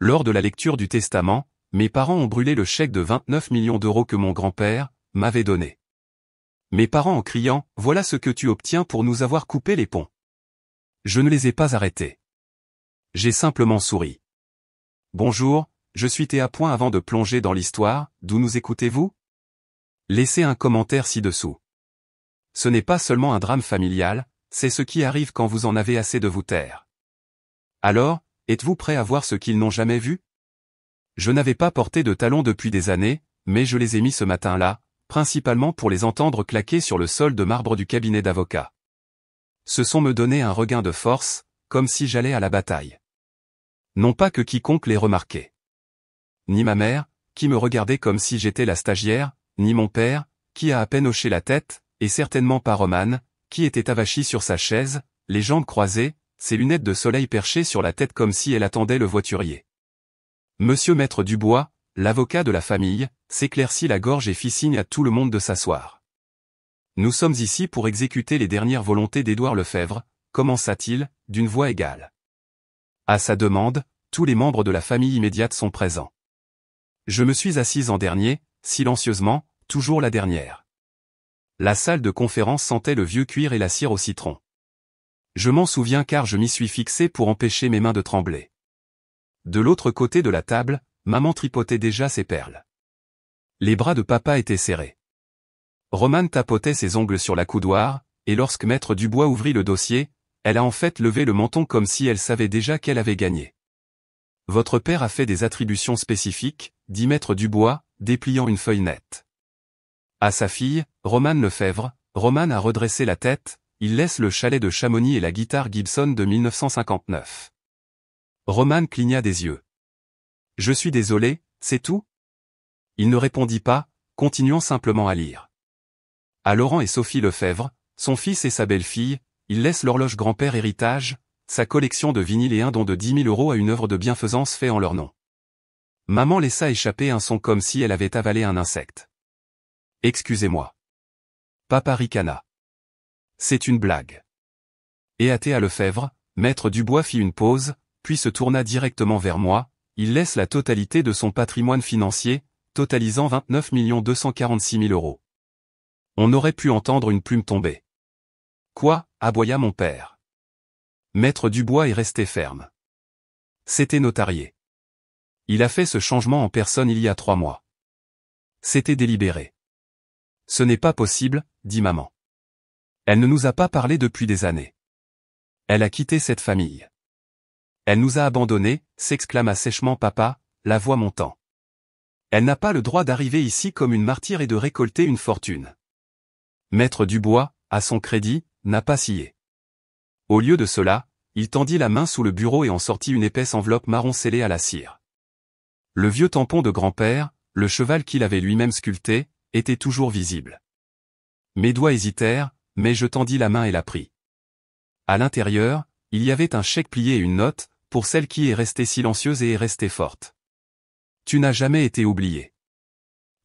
Lors de la lecture du testament, mes parents ont brûlé le chèque de 29 millions d'euros que mon grand-père m'avait donné. Mes parents en criant « Voilà ce que tu obtiens pour nous avoir coupé les ponts ». Je ne les ai pas arrêtés. J'ai simplement souri. Bonjour, je suis Théa. Avant de plonger dans l'histoire, d'où nous écoutez-vous? Laissez un commentaire ci-dessous. Ce n'est pas seulement un drame familial, c'est ce qui arrive quand vous en avez assez de vous taire. Alors, êtes-vous prêt à voir ce qu'ils n'ont jamais vu? Je n'avais pas porté de talons depuis des années, mais je les ai mis ce matin-là, principalement pour les entendre claquer sur le sol de marbre du cabinet d'avocat. Ce son me donnait un regain de force, comme si j'allais à la bataille. Non pas que quiconque l'ait remarqué. Ni ma mère, qui me regardait comme si j'étais la stagiaire, ni mon père, qui a à peine hoché la tête, et certainement pas Romane, qui était avachie sur sa chaise, les jambes croisées, ses lunettes de soleil perchées sur la tête comme si elle attendait le voiturier. Monsieur Maître Dubois, l'avocat de la famille, s'éclaircit la gorge et fit signe à tout le monde de s'asseoir. Nous sommes ici pour exécuter les dernières volontés d'Édouard Lefebvre, commença-t-il, d'une voix égale. À sa demande, tous les membres de la famille immédiate sont présents. Je me suis assise en dernier, silencieusement, toujours la dernière. La salle de conférence sentait le vieux cuir et la cire au citron. Je m'en souviens car je m'y suis fixé pour empêcher mes mains de trembler. De l'autre côté de la table, maman tripotait déjà ses perles. Les bras de papa étaient serrés. Romane tapotait ses ongles sur la coudoir, et lorsque Maître Dubois ouvrit le dossier, elle a en fait levé le menton comme si elle savait déjà qu'elle avait gagné. Votre père a fait des attributions spécifiques, dit Maître Dubois, dépliant une feuille nette. À sa fille, Romane Lefebvre, Romane a redressé la tête, il laisse le chalet de Chamonix et la guitare Gibson de 1959. Romane cligna des yeux. Je suis désolé, c'est tout? Il ne répondit pas, continuant simplement à lire. À Laurent et Sophie Lefebvre, son fils et sa belle-fille, il laisse l'horloge grand-père héritage, sa collection de vinyles et un don de 10 000 € à une œuvre de bienfaisance fait en leur nom. Maman laissa échapper un son comme si elle avait avalé un insecte. Excusez-moi. Papa ricana. C'est une blague. Et à Théa Lefebvre, Maître Dubois fit une pause, puis se tourna directement vers moi, il laisse la totalité de son patrimoine financier, totalisant 29 246 000 €. On aurait pu entendre une plume tomber. Quoi, aboya mon père. Maître Dubois est resté ferme. C'était notarié. Il a fait ce changement en personne il y a 3 mois. C'était délibéré. Ce n'est pas possible, dit maman. Elle ne nous a pas parlé depuis des années. Elle a quitté cette famille. Elle nous a abandonnés, s'exclama sèchement papa, la voix montant. Elle n'a pas le droit d'arriver ici comme une martyre et de récolter une fortune. Maître Dubois, à son crédit, n'a pas scié. Au lieu de cela, il tendit la main sous le bureau et en sortit une épaisse enveloppe marron scellée à la cire. Le vieux tampon de grand-père, le cheval qu'il avait lui-même sculpté, était toujours visible. Mes doigts hésitèrent, mais je tendis la main et la pris. À l'intérieur, il y avait un chèque plié et une note, pour celle qui est restée silencieuse et est restée forte. Tu n'as jamais été oublié.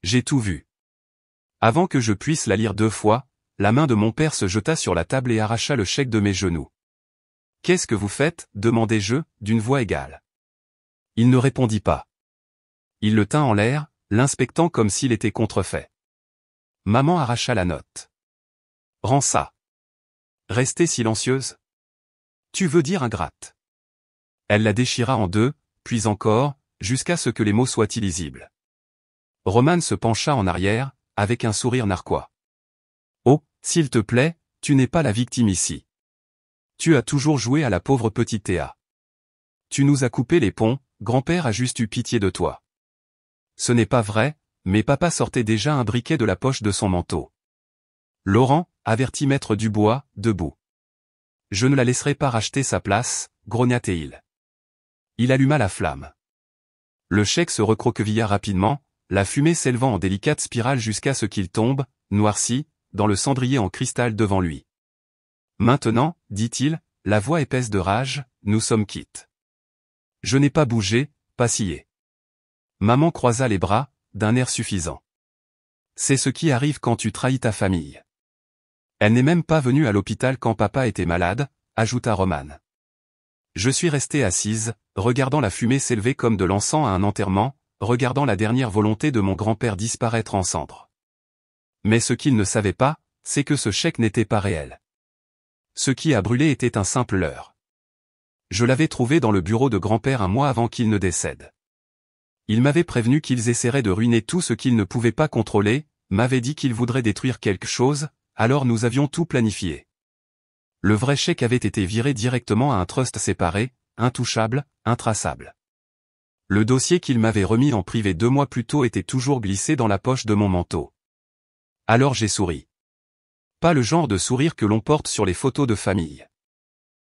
J'ai tout vu. Avant que je puisse la lire 2 fois, la main de mon père se jeta sur la table et arracha le chèque de mes genoux. « Qu'est-ce que vous faites » demandai-je, d'une voix égale. Il ne répondit pas. Il le tint en l'air, l'inspectant comme s'il était contrefait. Maman arracha la note. « Rends ça. » Restez silencieuse. Tu veux dire ingrate. Elle la déchira en 2, puis encore, jusqu'à ce que les mots soient illisibles. Romane se pencha en arrière, avec un sourire narquois. Oh, s'il te plaît, tu n'es pas la victime ici. Tu as toujours joué à la pauvre petite Théa. Tu nous as coupé les ponts, grand-père a juste eu pitié de toi. Ce n'est pas vrai, mais papa sortait déjà un briquet de la poche de son manteau. Laurent, avertit Maître Dubois, debout. Je ne la laisserai pas racheter sa place, grogna-t-il. Il alluma la flamme. Le chèque se recroquevilla rapidement, la fumée s'élevant en délicate spirale jusqu'à ce qu'il tombe, noirci, dans le cendrier en cristal devant lui. Maintenant, dit-il, la voix épaisse de rage, nous sommes quittes. Je n'ai pas bougé, pas scié. Maman croisa les bras, d'un air suffisant. C'est ce qui arrive quand tu trahis ta famille. Elle n'est même pas venue à l'hôpital quand papa était malade, ajouta Romane. Je suis restée assise, regardant la fumée s'élever comme de l'encens à un enterrement, regardant la dernière volonté de mon grand-père disparaître en cendres. Mais ce qu'il ne savait pas, c'est que ce chèque n'était pas réel. Ce qui a brûlé était un simple leurre. Je l'avais trouvé dans le bureau de grand-père un mois avant qu'il ne décède. Il m'avait prévenu qu'ils essaieraient de ruiner tout ce qu'ils ne pouvaient pas contrôler, m'avait dit qu'ils voudraient détruire quelque chose, alors nous avions tout planifié. Le vrai chèque avait été viré directement à un trust séparé, intouchable, intraçable. Le dossier qu'il m'avait remis en privé 2 mois plus tôt était toujours glissé dans la poche de mon manteau. Alors j'ai souri. Pas le genre de sourire que l'on porte sur les photos de famille.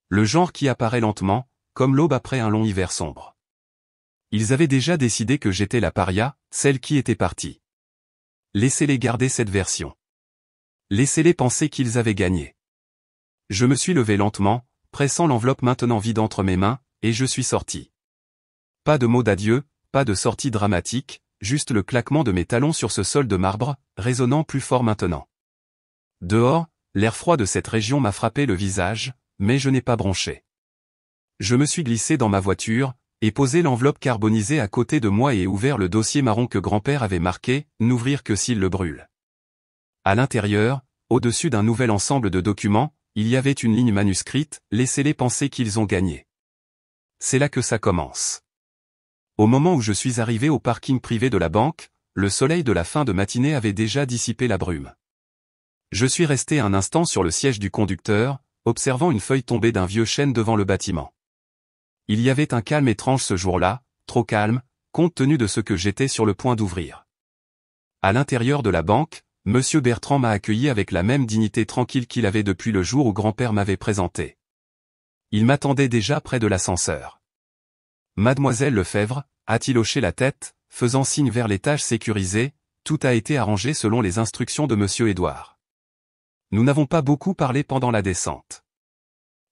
Le genre qui apparaît lentement, comme l'aube après un long hiver sombre. Ils avaient déjà décidé que j'étais la paria, celle qui était partie. Laissez-les garder cette version. Laissez-les penser qu'ils avaient gagné. Je me suis levé lentement, pressant l'enveloppe maintenant vide entre mes mains, et je suis sorti. Pas de mots d'adieu, pas de sortie dramatique, juste le claquement de mes talons sur ce sol de marbre, résonnant plus fort maintenant. Dehors, l'air froid de cette région m'a frappé le visage, mais je n'ai pas bronché. Je me suis glissé dans ma voiture, et posé l'enveloppe carbonisée à côté de moi et ouvert le dossier marron que grand-père avait marqué « N'ouvrir que s'il le brûle ». À l'intérieur, au-dessus d'un nouvel ensemble de documents, il y avait une ligne manuscrite « Laissez-les penser qu'ils ont gagné ». C'est là que ça commence. Au moment où je suis arrivé au parking privé de la banque, le soleil de la fin de matinée avait déjà dissipé la brume. Je suis resté un instant sur le siège du conducteur, observant une feuille tombée d'un vieux chêne devant le bâtiment. Il y avait un calme étrange ce jour-là, trop calme, compte tenu de ce que j'étais sur le point d'ouvrir. À l'intérieur de la banque, Monsieur Bertrand m'a accueilli avec la même dignité tranquille qu'il avait depuis le jour où grand-père m'avait présenté. Il m'attendait déjà près de l'ascenseur. Mademoiselle Lefebvre, a-t-il hoché la tête, faisant signe vers l'étage sécurisé, tout a été arrangé selon les instructions de Monsieur Édouard. Nous n'avons pas beaucoup parlé pendant la descente.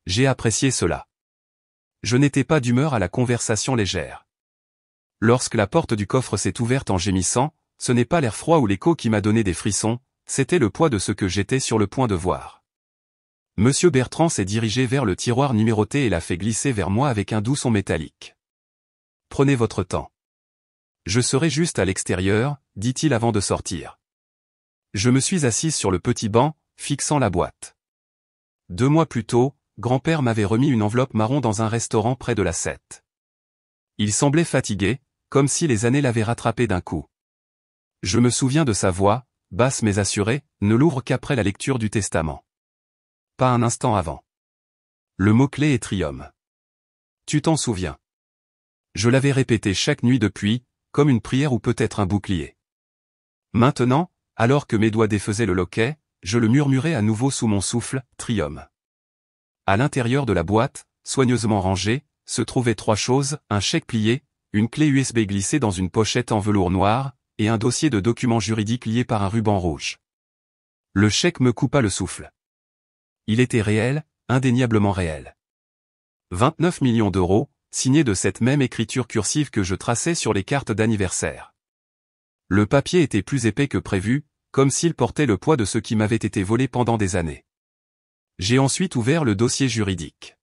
J'ai apprécié cela. Je n'étais pas d'humeur à la conversation légère. Lorsque la porte du coffre s'est ouverte en gémissant, ce n'est pas l'air froid ou l'écho qui m'a donné des frissons, c'était le poids de ce que j'étais sur le point de voir. Monsieur Bertrand s'est dirigé vers le tiroir numéroté et l'a fait glisser vers moi avec un doux son métallique. Prenez votre temps. Je serai juste à l'extérieur, dit-il avant de sortir. Je me suis assise sur le petit banc, fixant la boîte. 2 mois plus tôt, grand-père m'avait remis une enveloppe marron dans un restaurant près de la 7. Il semblait fatigué, comme si les années l'avaient rattrapé d'un coup. Je me souviens de sa voix, basse mais assurée, ne l'ouvre qu'après la lecture du testament. Pas un instant avant. Le mot-clé est Trium. Tu t'en souviens. Je l'avais répété chaque nuit depuis, comme une prière ou peut-être un bouclier. Maintenant, alors que mes doigts défaisaient le loquet, je le murmurais à nouveau sous mon souffle, Trium. À l'intérieur de la boîte, soigneusement rangée, se trouvaient 3 choses, un chèque plié, une clé USB glissée dans une pochette en velours noir, et un dossier de documents juridiques lié par un ruban rouge. Le chèque me coupa le souffle. Il était réel, indéniablement réel. 29 millions d'euros, signé de cette même écriture cursive que je traçais sur les cartes d'anniversaire. Le papier était plus épais que prévu, comme s'il portait le poids de ce qui m'avait été volé pendant des années. J'ai ensuite ouvert le dossier juridique.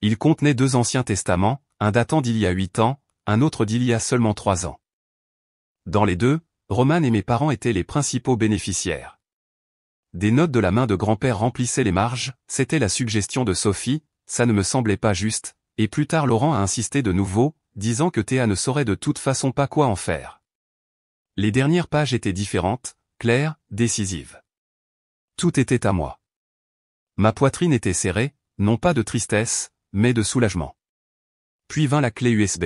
Il contenait 2 anciens testaments, un datant d'il y a 8 ans, un autre d'il y a seulement 3 ans. Dans les 2, Romane et mes parents étaient les principaux bénéficiaires. Des notes de la main de grand-père remplissaient les marges, c'était la suggestion de Sophie, ça ne me semblait pas juste, et plus tard Laurent a insisté de nouveau, disant que Théa ne saurait de toute façon pas quoi en faire. Les dernières pages étaient différentes, claires, décisives. Tout était à moi. Ma poitrine était serrée, non pas de tristesse, mais de soulagement. Puis vint la clé USB.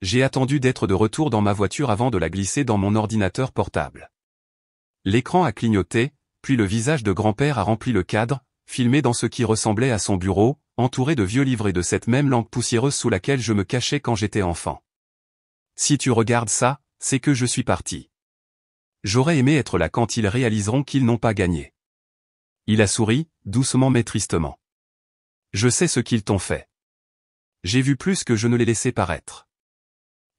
J'ai attendu d'être de retour dans ma voiture avant de la glisser dans mon ordinateur portable. L'écran a clignoté, puis le visage de grand-père a rempli le cadre, filmé dans ce qui ressemblait à son bureau, entouré de vieux livres et de cette même lampe poussiéreuse sous laquelle je me cachais quand j'étais enfant. Si tu regardes ça, c'est que je suis parti. J'aurais aimé être là quand ils réaliseront qu'ils n'ont pas gagné. Il a souri, doucement mais tristement. Je sais ce qu'ils t'ont fait. J'ai vu plus que je ne les laissais paraître.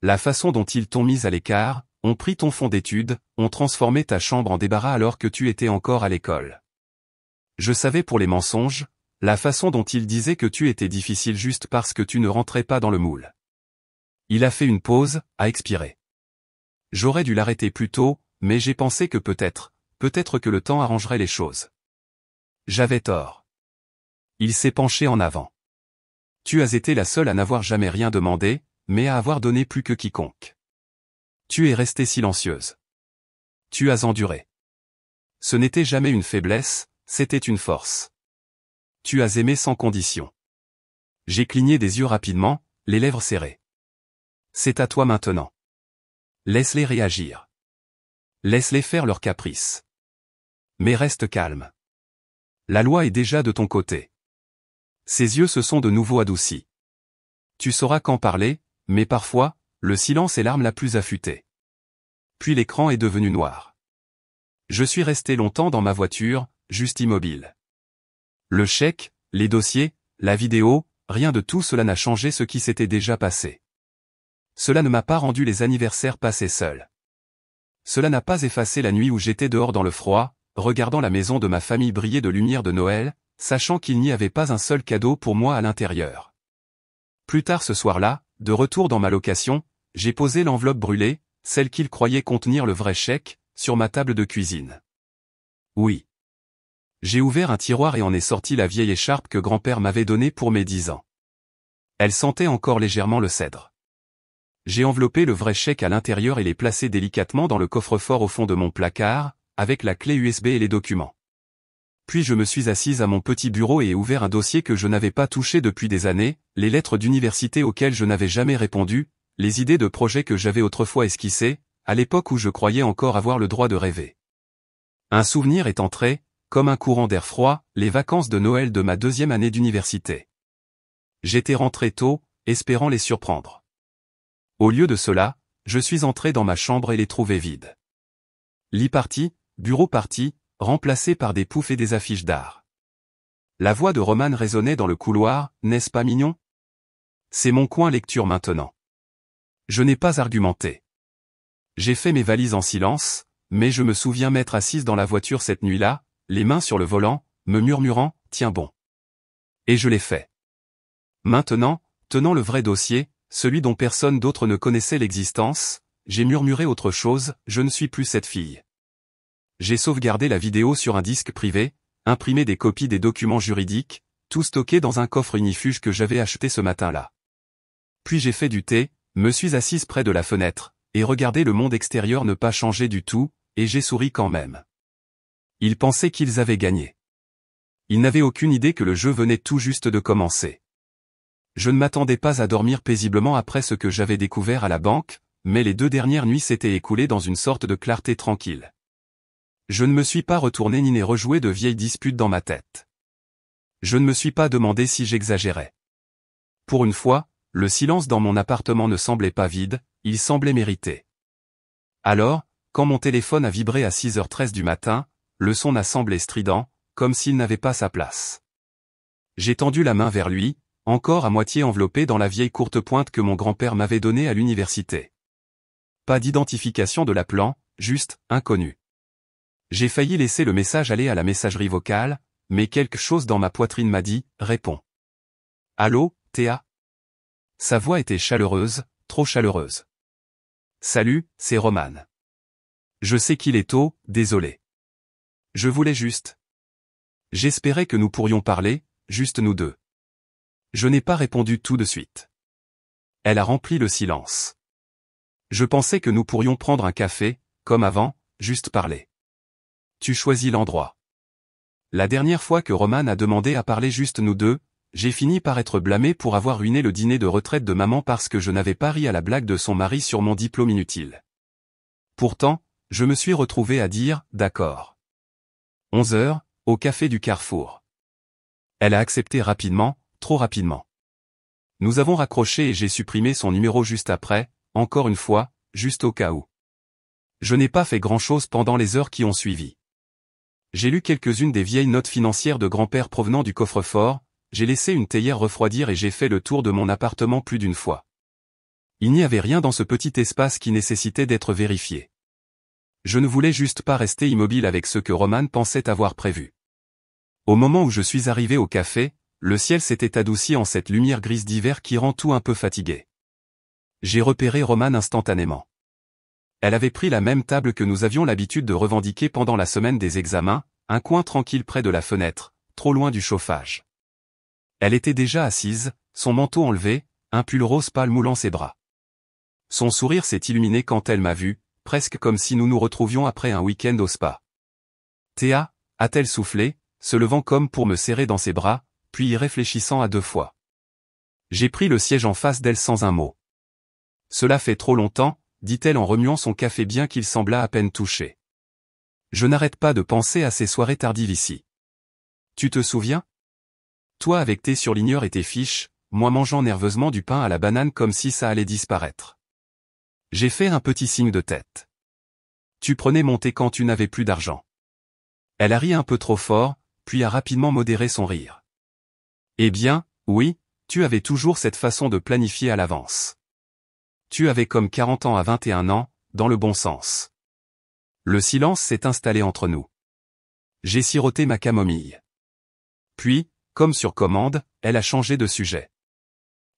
La façon dont ils t'ont mise à l'écart, ont pris ton fonds d'études, ont transformé ta chambre en débarras alors que tu étais encore à l'école. Je savais pour les mensonges, La façon dont il disait que tu étais difficile juste parce que tu ne rentrais pas dans le moule. Il a fait une pause, a expiré. J'aurais dû l'arrêter plus tôt, mais j'ai pensé que peut-être que le temps arrangerait les choses. J'avais tort. Il s'est penché en avant. Tu as été la seule à n'avoir jamais rien demandé, mais à avoir donné plus que quiconque. Tu es restée silencieuse. Tu as enduré. Ce n'était jamais une faiblesse, c'était une force. Tu as aimé sans condition. J'ai cligné des yeux rapidement, les lèvres serrées. C'est à toi maintenant. Laisse-les réagir. Laisse-les faire leurs caprices. Mais reste calme. La loi est déjà de ton côté. Ses yeux se sont de nouveau adoucis. Tu sauras quand parler, mais parfois, le silence est l'arme la plus affûtée. Puis l'écran est devenu noir. Je suis resté longtemps dans ma voiture, juste immobile. Le chèque, les dossiers, la vidéo, rien de tout cela n'a changé ce qui s'était déjà passé. Cela ne m'a pas rendu les anniversaires passés seuls. Cela n'a pas effacé la nuit où j'étais dehors dans le froid, regardant la maison de ma famille briller de lumière de Noël, sachant qu'il n'y avait pas un seul cadeau pour moi à l'intérieur. Plus tard ce soir-là, de retour dans ma location, j'ai posé l'enveloppe brûlée, celle qu'il croyait contenir le vrai chèque, sur ma table de cuisine. Oui. J'ai ouvert un tiroir et en est sorti la vieille écharpe que grand-père m'avait donnée pour mes 10 ans. Elle sentait encore légèrement le cèdre. J'ai enveloppé le vrai chèque à l'intérieur et l'ai placé délicatement dans le coffre-fort au fond de mon placard, avec la clé USB et les documents. Puis je me suis assise à mon petit bureau et ai ouvert un dossier que je n'avais pas touché depuis des années, les lettres d'université auxquelles je n'avais jamais répondu, les idées de projets que j'avais autrefois esquissées, à l'époque où je croyais encore avoir le droit de rêver. Un souvenir est entré, comme un courant d'air froid, les vacances de Noël de ma 2e année d'université. J'étais rentré tôt, espérant les surprendre. Au lieu de cela, je suis entré dans ma chambre et l'ai trouvée vide. Lit parti, bureau parti, remplacé par des poufs et des affiches d'art. La voix de Roman résonnait dans le couloir, n'est-ce pas mignon? C'est mon coin lecture maintenant. Je n'ai pas argumenté. J'ai fait mes valises en silence, mais je me souviens m'être assise dans la voiture cette nuit-là, les mains sur le volant, me murmurant, tiens bon. Et je l'ai fait. Maintenant, tenant le vrai dossier, celui dont personne d'autre ne connaissait l'existence, j'ai murmuré autre chose, je ne suis plus cette fille. J'ai sauvegardé la vidéo sur un disque privé, imprimé des copies des documents juridiques, tout stocké dans un coffre unifuge que j'avais acheté ce matin-là. Puis j'ai fait du thé, me suis assise près de la fenêtre, et regardé le monde extérieur ne pas changer du tout, et j'ai souri quand même. Ils pensaient qu'ils avaient gagné. Ils n'avaient aucune idée que le jeu venait tout juste de commencer. Je ne m'attendais pas à dormir paisiblement après ce que j'avais découvert à la banque, mais les 2 dernières nuits s'étaient écoulées dans une sorte de clarté tranquille. Je ne me suis pas retourné ni n'ai rejoué de vieilles disputes dans ma tête. Je ne me suis pas demandé si j'exagérais. Pour une fois, le silence dans mon appartement ne semblait pas vide, il semblait mérité. Alors, quand mon téléphone a vibré à 6h13 du matin, le son a semblé strident, comme s'il n'avait pas sa place. J'ai tendu la main vers lui, encore à moitié enveloppé dans la vieille courte pointe que mon grand-père m'avait donnée à l'université. Pas d'identification de l'appelant, juste, inconnu. J'ai failli laisser le message aller à la messagerie vocale, mais quelque chose dans ma poitrine m'a dit, réponds. Allô, Théa? Sa voix était chaleureuse, trop chaleureuse. Salut, c'est Roman. Je sais qu'il est tôt, désolé. Je voulais juste. J'espérais que nous pourrions parler, juste nous deux. Je n'ai pas répondu tout de suite. Elle a rempli le silence. Je pensais que nous pourrions prendre un café, comme avant, juste parler. Tu choisis l'endroit. La dernière fois que Roman a demandé à parler juste nous deux, j'ai fini par être blâmé pour avoir ruiné le dîner de retraite de maman parce que je n'avais pas ri à la blague de son mari sur mon diplôme inutile. Pourtant, je me suis retrouvé à dire, d'accord. 11h, au café du Carrefour. Elle a accepté rapidement, trop rapidement. Nous avons raccroché et j'ai supprimé son numéro juste après, encore une fois, juste au cas où. Je n'ai pas fait grand-chose pendant les heures qui ont suivi. J'ai lu quelques-unes des vieilles notes financières de grand-père provenant du coffre-fort, j'ai laissé une théière refroidir et j'ai fait le tour de mon appartement plus d'une fois. Il n'y avait rien dans ce petit espace qui nécessitait d'être vérifié. Je ne voulais juste pas rester immobile avec ce que Roman pensait avoir prévu. Au moment où je suis arrivé au café, le ciel s'était adouci en cette lumière grise d'hiver qui rend tout un peu fatigué. J'ai repéré Romane instantanément. Elle avait pris la même table que nous avions l'habitude de revendiquer pendant la semaine des examens, un coin tranquille près de la fenêtre, trop loin du chauffage. Elle était déjà assise, son manteau enlevé, un pull rose pâle moulant ses bras. Son sourire s'est illuminé quand elle m'a vu, presque comme si nous nous retrouvions après un week-end au spa. Théa, a-t-elle soufflé, se levant comme pour me serrer dans ses bras, puis y réfléchissant à 2 fois. J'ai pris le siège en face d'elle sans un mot. Cela fait trop longtemps, dit-elle en remuant son café bien qu'il semblât à peine touché. Je n'arrête pas de penser à ces soirées tardives ici. Tu te souviens? Toi avec tes surligneurs et tes fiches, moi mangeant nerveusement du pain à la banane comme si ça allait disparaître. J'ai fait un petit signe de tête. Tu prenais mon thé quand tu n'avais plus d'argent. Elle a ri un peu trop fort, puis a rapidement modéré son rire. Eh bien, oui, tu avais toujours cette façon de planifier à l'avance. Tu avais comme 40 ans à 21 ans, dans le bon sens. Le silence s'est installé entre nous. J'ai siroté ma camomille. Puis, comme sur commande, elle a changé de sujet.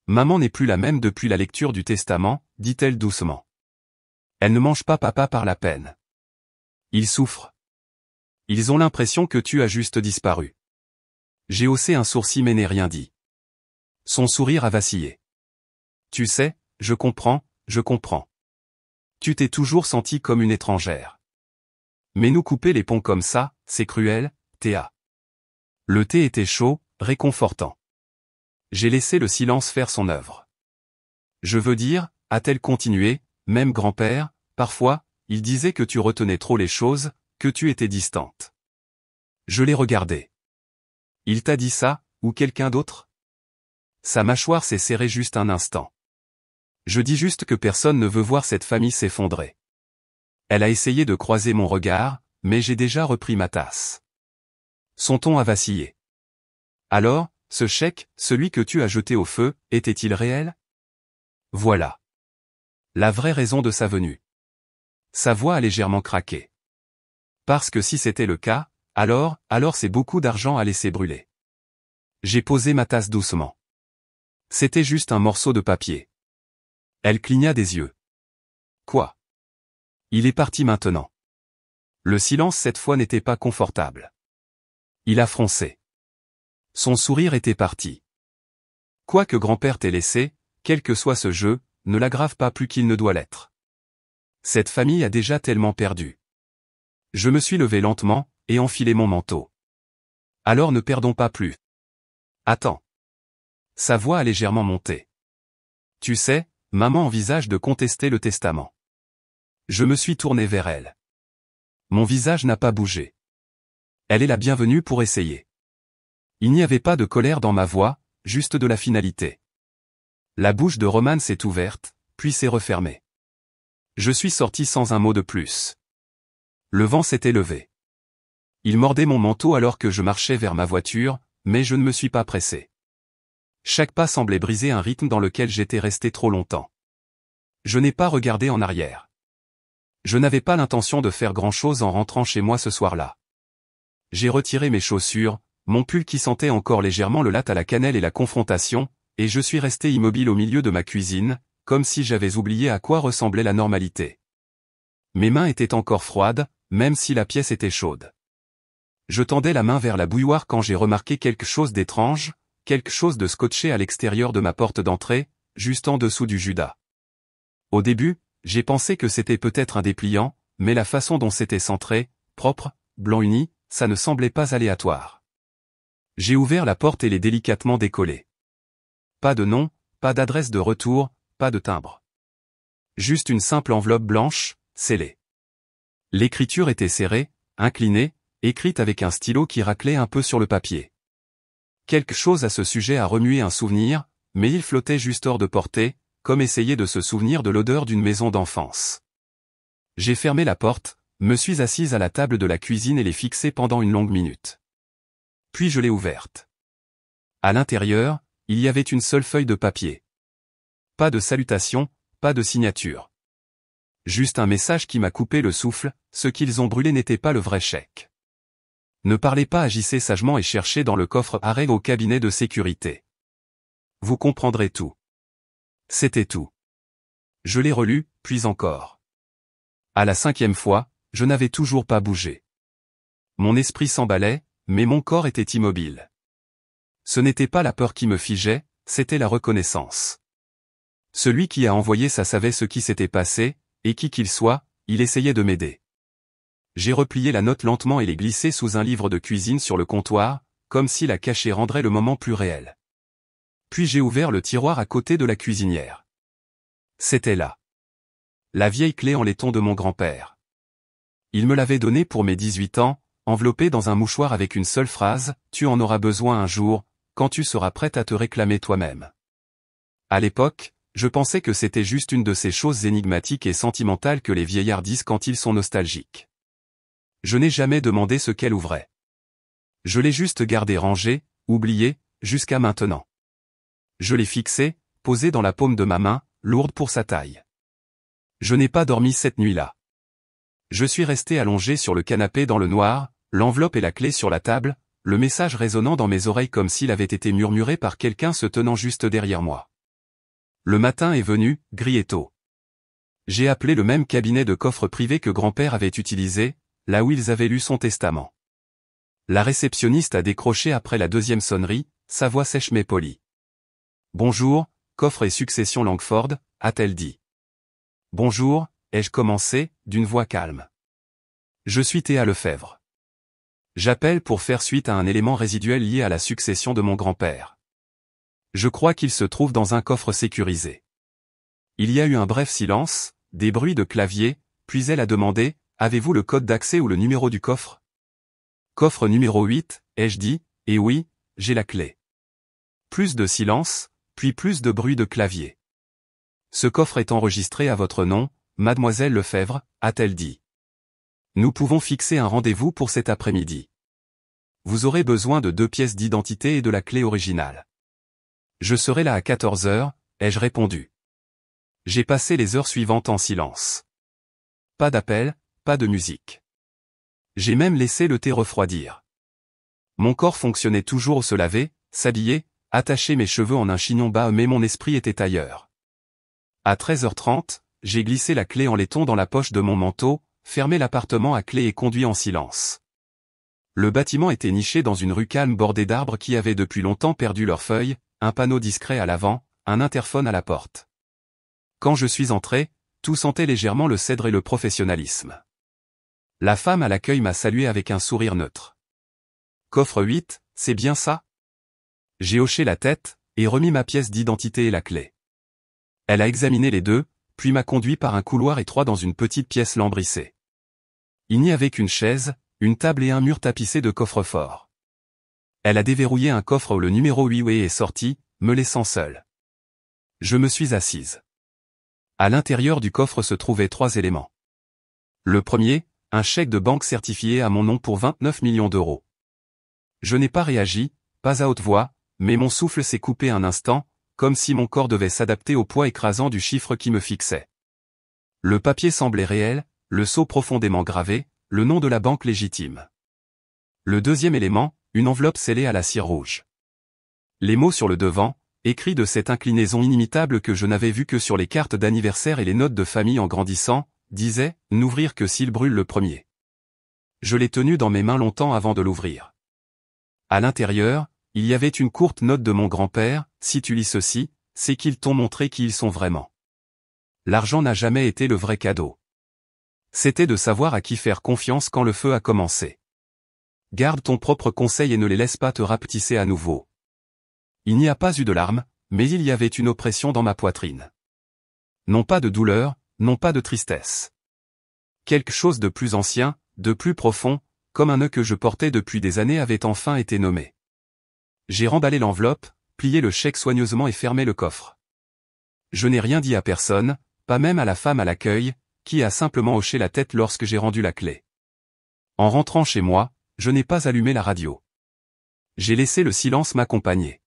Maman n'est plus la même depuis la lecture du testament, dit-elle doucement. Elle ne mange pas papa par la peine. Ils souffrent. Ils ont l'impression que tu as juste disparu. J'ai haussé un sourcil mais n'ai rien dit. Son sourire a vacillé. Tu sais, je comprends. Tu t'es toujours sentie comme une étrangère. Mais nous couper les ponts comme ça, c'est cruel, Théa. Le thé était chaud, réconfortant. J'ai laissé le silence faire son œuvre. Je veux dire, a-t-elle continué, même grand-père, parfois, il disait que tu retenais trop les choses, que tu étais distante. Je l'ai regardé. Il t'a dit ça, ou quelqu'un d'autre? Sa mâchoire s'est serrée juste un instant. Je dis juste que personne ne veut voir cette famille s'effondrer. Elle a essayé de croiser mon regard, mais j'ai déjà repris ma tasse. Son ton a vacillé. Alors, ce chèque, celui que tu as jeté au feu, était-il réel? Voilà. La vraie raison de sa venue. Sa voix a légèrement craqué. Parce que si c'était le cas, alors c'est beaucoup d'argent à laisser brûler. J'ai posé ma tasse doucement. C'était juste un morceau de papier. Elle cligna des yeux. Quoi? Il est parti maintenant. Le silence cette fois n'était pas confortable. Il a froncé. Son sourire était parti. Quoi que grand-père t'ait laissé, quel que soit ce jeu, ne l'aggrave pas plus qu'il ne doit l'être. Cette famille a déjà tellement perdu. Je me suis levé lentement, et enfilé mon manteau. Alors ne perdons pas plus. Attends. Sa voix a légèrement monté. Tu sais, maman envisage de contester le testament. Je me suis tourné vers elle. Mon visage n'a pas bougé. Elle est la bienvenue pour essayer. Il n'y avait pas de colère dans ma voix, juste de la finalité. La bouche de Romane s'est ouverte, puis s'est refermée. Je suis sorti sans un mot de plus. Le vent s'était levé. Il mordait mon manteau alors que je marchais vers ma voiture, mais je ne me suis pas pressé. Chaque pas semblait briser un rythme dans lequel j'étais resté trop longtemps. Je n'ai pas regardé en arrière. Je n'avais pas l'intention de faire grand-chose en rentrant chez moi ce soir-là. J'ai retiré mes chaussures, mon pull qui sentait encore légèrement le latte à la cannelle et la confrontation, et je suis resté immobile au milieu de ma cuisine, comme si j'avais oublié à quoi ressemblait la normalité. Mes mains étaient encore froides, même si la pièce était chaude. Je tendais la main vers la bouilloire quand j'ai remarqué quelque chose d'étrange, quelque chose de scotché à l'extérieur de ma porte d'entrée, juste en dessous du Judas. Au début, j'ai pensé que c'était peut-être un dépliant, mais la façon dont c'était centré, propre, blanc uni, ça ne semblait pas aléatoire. J'ai ouvert la porte et l'ai délicatement décollée. Pas de nom, pas d'adresse de retour, pas de timbre. Juste une simple enveloppe blanche, scellée. L'écriture était serrée, inclinée, écrite avec un stylo qui raclait un peu sur le papier. Quelque chose à ce sujet a remué un souvenir, mais il flottait juste hors de portée, comme essayer de se souvenir de l'odeur d'une maison d'enfance. J'ai fermé la porte, me suis assise à la table de la cuisine et l'ai fixée pendant une longue minute. Puis je l'ai ouverte. À l'intérieur, il y avait une seule feuille de papier. Pas de salutation, pas de signature. Juste un message qui m'a coupé le souffle, ce qu'ils ont brûlé n'était pas le vrai chèque. Ne parlez pas, agissez sagement et cherchez dans le coffre arrêt au cabinet de sécurité. Vous comprendrez tout. C'était tout. Je l'ai relu, puis encore. À la 5e fois, je n'avais toujours pas bougé. Mon esprit s'emballait, mais mon corps était immobile. Ce n'était pas la peur qui me figeait, c'était la reconnaissance. Celui qui a envoyé ça savait ce qui s'était passé, et qui qu'il soit, il essayait de m'aider. J'ai replié la note lentement et l'ai glissée sous un livre de cuisine sur le comptoir, comme si la cacher rendrait le moment plus réel. Puis j'ai ouvert le tiroir à côté de la cuisinière. C'était là. La vieille clé en laiton de mon grand-père. Il me l'avait donnée pour mes 18 ans, enveloppée dans un mouchoir avec une seule phrase, « Tu en auras besoin un jour, quand tu seras prête à te réclamer toi-même. » À l'époque, je pensais que c'était juste une de ces choses énigmatiques et sentimentales que les vieillards disent quand ils sont nostalgiques. Je n'ai jamais demandé ce qu'elle ouvrait. Je l'ai juste gardée rangée, oubliée, jusqu'à maintenant. Je l'ai fixée, posée dans la paume de ma main, lourde pour sa taille. Je n'ai pas dormi cette nuit-là. Je suis resté allongé sur le canapé dans le noir, l'enveloppe et la clé sur la table, le message résonnant dans mes oreilles comme s'il avait été murmuré par quelqu'un se tenant juste derrière moi. Le matin est venu, gris et tôt. J'ai appelé le même cabinet de coffre privé que grand-père avait utilisé, là où ils avaient lu son testament. La réceptionniste a décroché après la 2e sonnerie, sa voix sèche mais polie. « Bonjour, coffre et succession Langford », a-t-elle dit. « Bonjour », ai-je commencé, d'une voix calme. « Je suis Théa Lefebvre. J'appelle pour faire suite à un élément résiduel lié à la succession de mon grand-père. Je crois qu'il se trouve dans un coffre sécurisé. » Il y a eu un bref silence, des bruits de clavier, puis elle a demandé, « Avez-vous le code d'accès ou le numéro du coffre ?»« Coffre numéro 8, ai-je dit, et oui, j'ai la clé. » Plus de silence, puis plus de bruit de clavier. « Ce coffre est enregistré à votre nom, mademoiselle Lefebvre, a-t-elle dit. Nous pouvons fixer un rendez-vous pour cet après-midi. Vous aurez besoin de 2 pièces d'identité et de la clé originale. Je serai là à 14 heures, ai-je répondu. J'ai passé les heures suivantes en silence. Pas d'appel, pas de musique. J'ai même laissé le thé refroidir. Mon corps fonctionnait toujours au se laver, s'habiller, attacher mes cheveux en un chignon bas mais mon esprit était ailleurs. À 13h30, j'ai glissé la clé en laiton dans la poche de mon manteau, fermé l'appartement à clé et conduit en silence. Le bâtiment était niché dans une rue calme bordée d'arbres qui avaient depuis longtemps perdu leurs feuilles, un panneau discret à l'avant, un interphone à la porte. Quand je suis entré, tout sentait légèrement le cèdre et le professionnalisme. La femme à l'accueil m'a salué avec un sourire neutre. « Coffre 8, c'est bien ça ?» J'ai hoché la tête, et remis ma pièce d'identité et la clé. Elle a examiné les deux, puis m'a conduit par un couloir étroit dans une petite pièce lambrissée. Il n'y avait qu'une chaise, une table et un mur tapissé de coffres-forts. Elle a déverrouillé un coffre où le numéro 8 est sorti, me laissant seul. Je me suis assise. À l'intérieur du coffre se trouvaient 3 éléments. Le premier, un chèque de banque certifié à mon nom pour 29 millions d'euros. Je n'ai pas réagi, pas à haute voix, mais mon souffle s'est coupé un instant, comme si mon corps devait s'adapter au poids écrasant du chiffre qui me fixait. Le papier semblait réel, le sceau profondément gravé, le nom de la banque légitime. Le deuxième élément, une enveloppe scellée à la cire rouge. Les mots sur le devant, écrits de cette inclinaison inimitable que je n'avais vue que sur les cartes d'anniversaire et les notes de famille en grandissant, disaient « N'ouvrir que s'il brûle le premier ». Je l'ai tenu dans mes mains longtemps avant de l'ouvrir. À l'intérieur, il y avait une courte note de mon grand-père, « Si tu lis ceci, c'est qu'ils t'ont montré qui ils sont vraiment. » L'argent n'a jamais été le vrai cadeau. C'était de savoir à qui faire confiance quand le feu a commencé. Garde ton propre conseil et ne les laisse pas te rapetisser à nouveau. Il n'y a pas eu de larmes, mais il y avait une oppression dans ma poitrine. Non pas de douleur, non pas de tristesse. Quelque chose de plus ancien, de plus profond, comme un nœud que je portais depuis des années avait enfin été nommé. J'ai remballé l'enveloppe, plié le chèque soigneusement et fermé le coffre. Je n'ai rien dit à personne, pas même à la femme à l'accueil, qui a simplement hoché la tête lorsque j'ai rendu la clé. En rentrant chez moi, je n'ai pas allumé la radio. J'ai laissé le silence m'accompagner.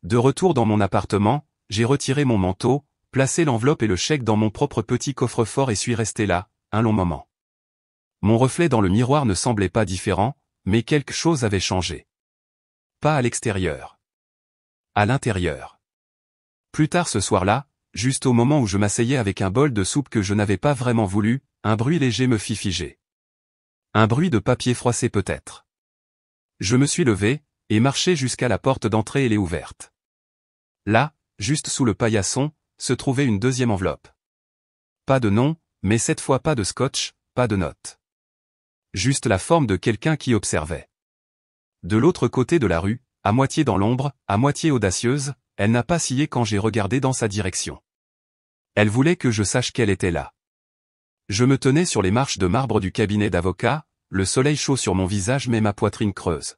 De retour dans mon appartement, j'ai retiré mon manteau, placé l'enveloppe et le chèque dans mon propre petit coffre-fort et suis resté là, un long moment. Mon reflet dans le miroir ne semblait pas différent, mais quelque chose avait changé. Pas à l'extérieur. À l'intérieur. Plus tard ce soir-là, juste au moment où je m'asseyais avec un bol de soupe que je n'avais pas vraiment voulu, un bruit léger me fit figer. Un bruit de papier froissé peut-être. Je me suis levé, et marché jusqu'à la porte d'entrée et l'ai ouverte. Là, juste sous le paillasson, se trouvait une deuxième enveloppe. Pas de nom, mais cette fois pas de scotch, pas de note. Juste la forme de quelqu'un qui observait. De l'autre côté de la rue, à moitié dans l'ombre, à moitié audacieuse, elle n'a pas scié quand j'ai regardé dans sa direction. Elle voulait que je sache qu'elle était là. Je me tenais sur les marches de marbre du cabinet d'avocat, le soleil chaud sur mon visage mais ma poitrine creuse.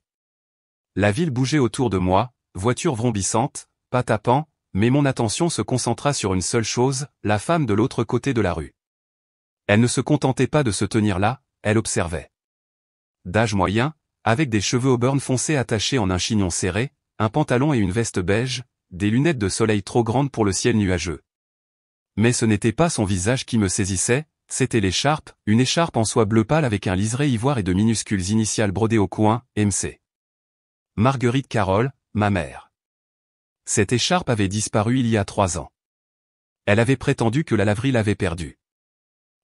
La ville bougeait autour de moi, voitures vrombissantes, pas tapant, mais mon attention se concentra sur une seule chose, la femme de l'autre côté de la rue. Elle ne se contentait pas de se tenir là, elle observait. D'âge moyen, avec des cheveux auburn foncés attachés en un chignon serré, un pantalon et une veste beige, des lunettes de soleil trop grandes pour le ciel nuageux. Mais ce n'était pas son visage qui me saisissait, c'était l'écharpe, une écharpe en soie bleu pâle avec un liseré ivoire et de minuscules initiales brodées au coin, MC. Marguerite Carole, ma mère. Cette écharpe avait disparu il y a 3 ans. Elle avait prétendu que la laverie l'avait perdue.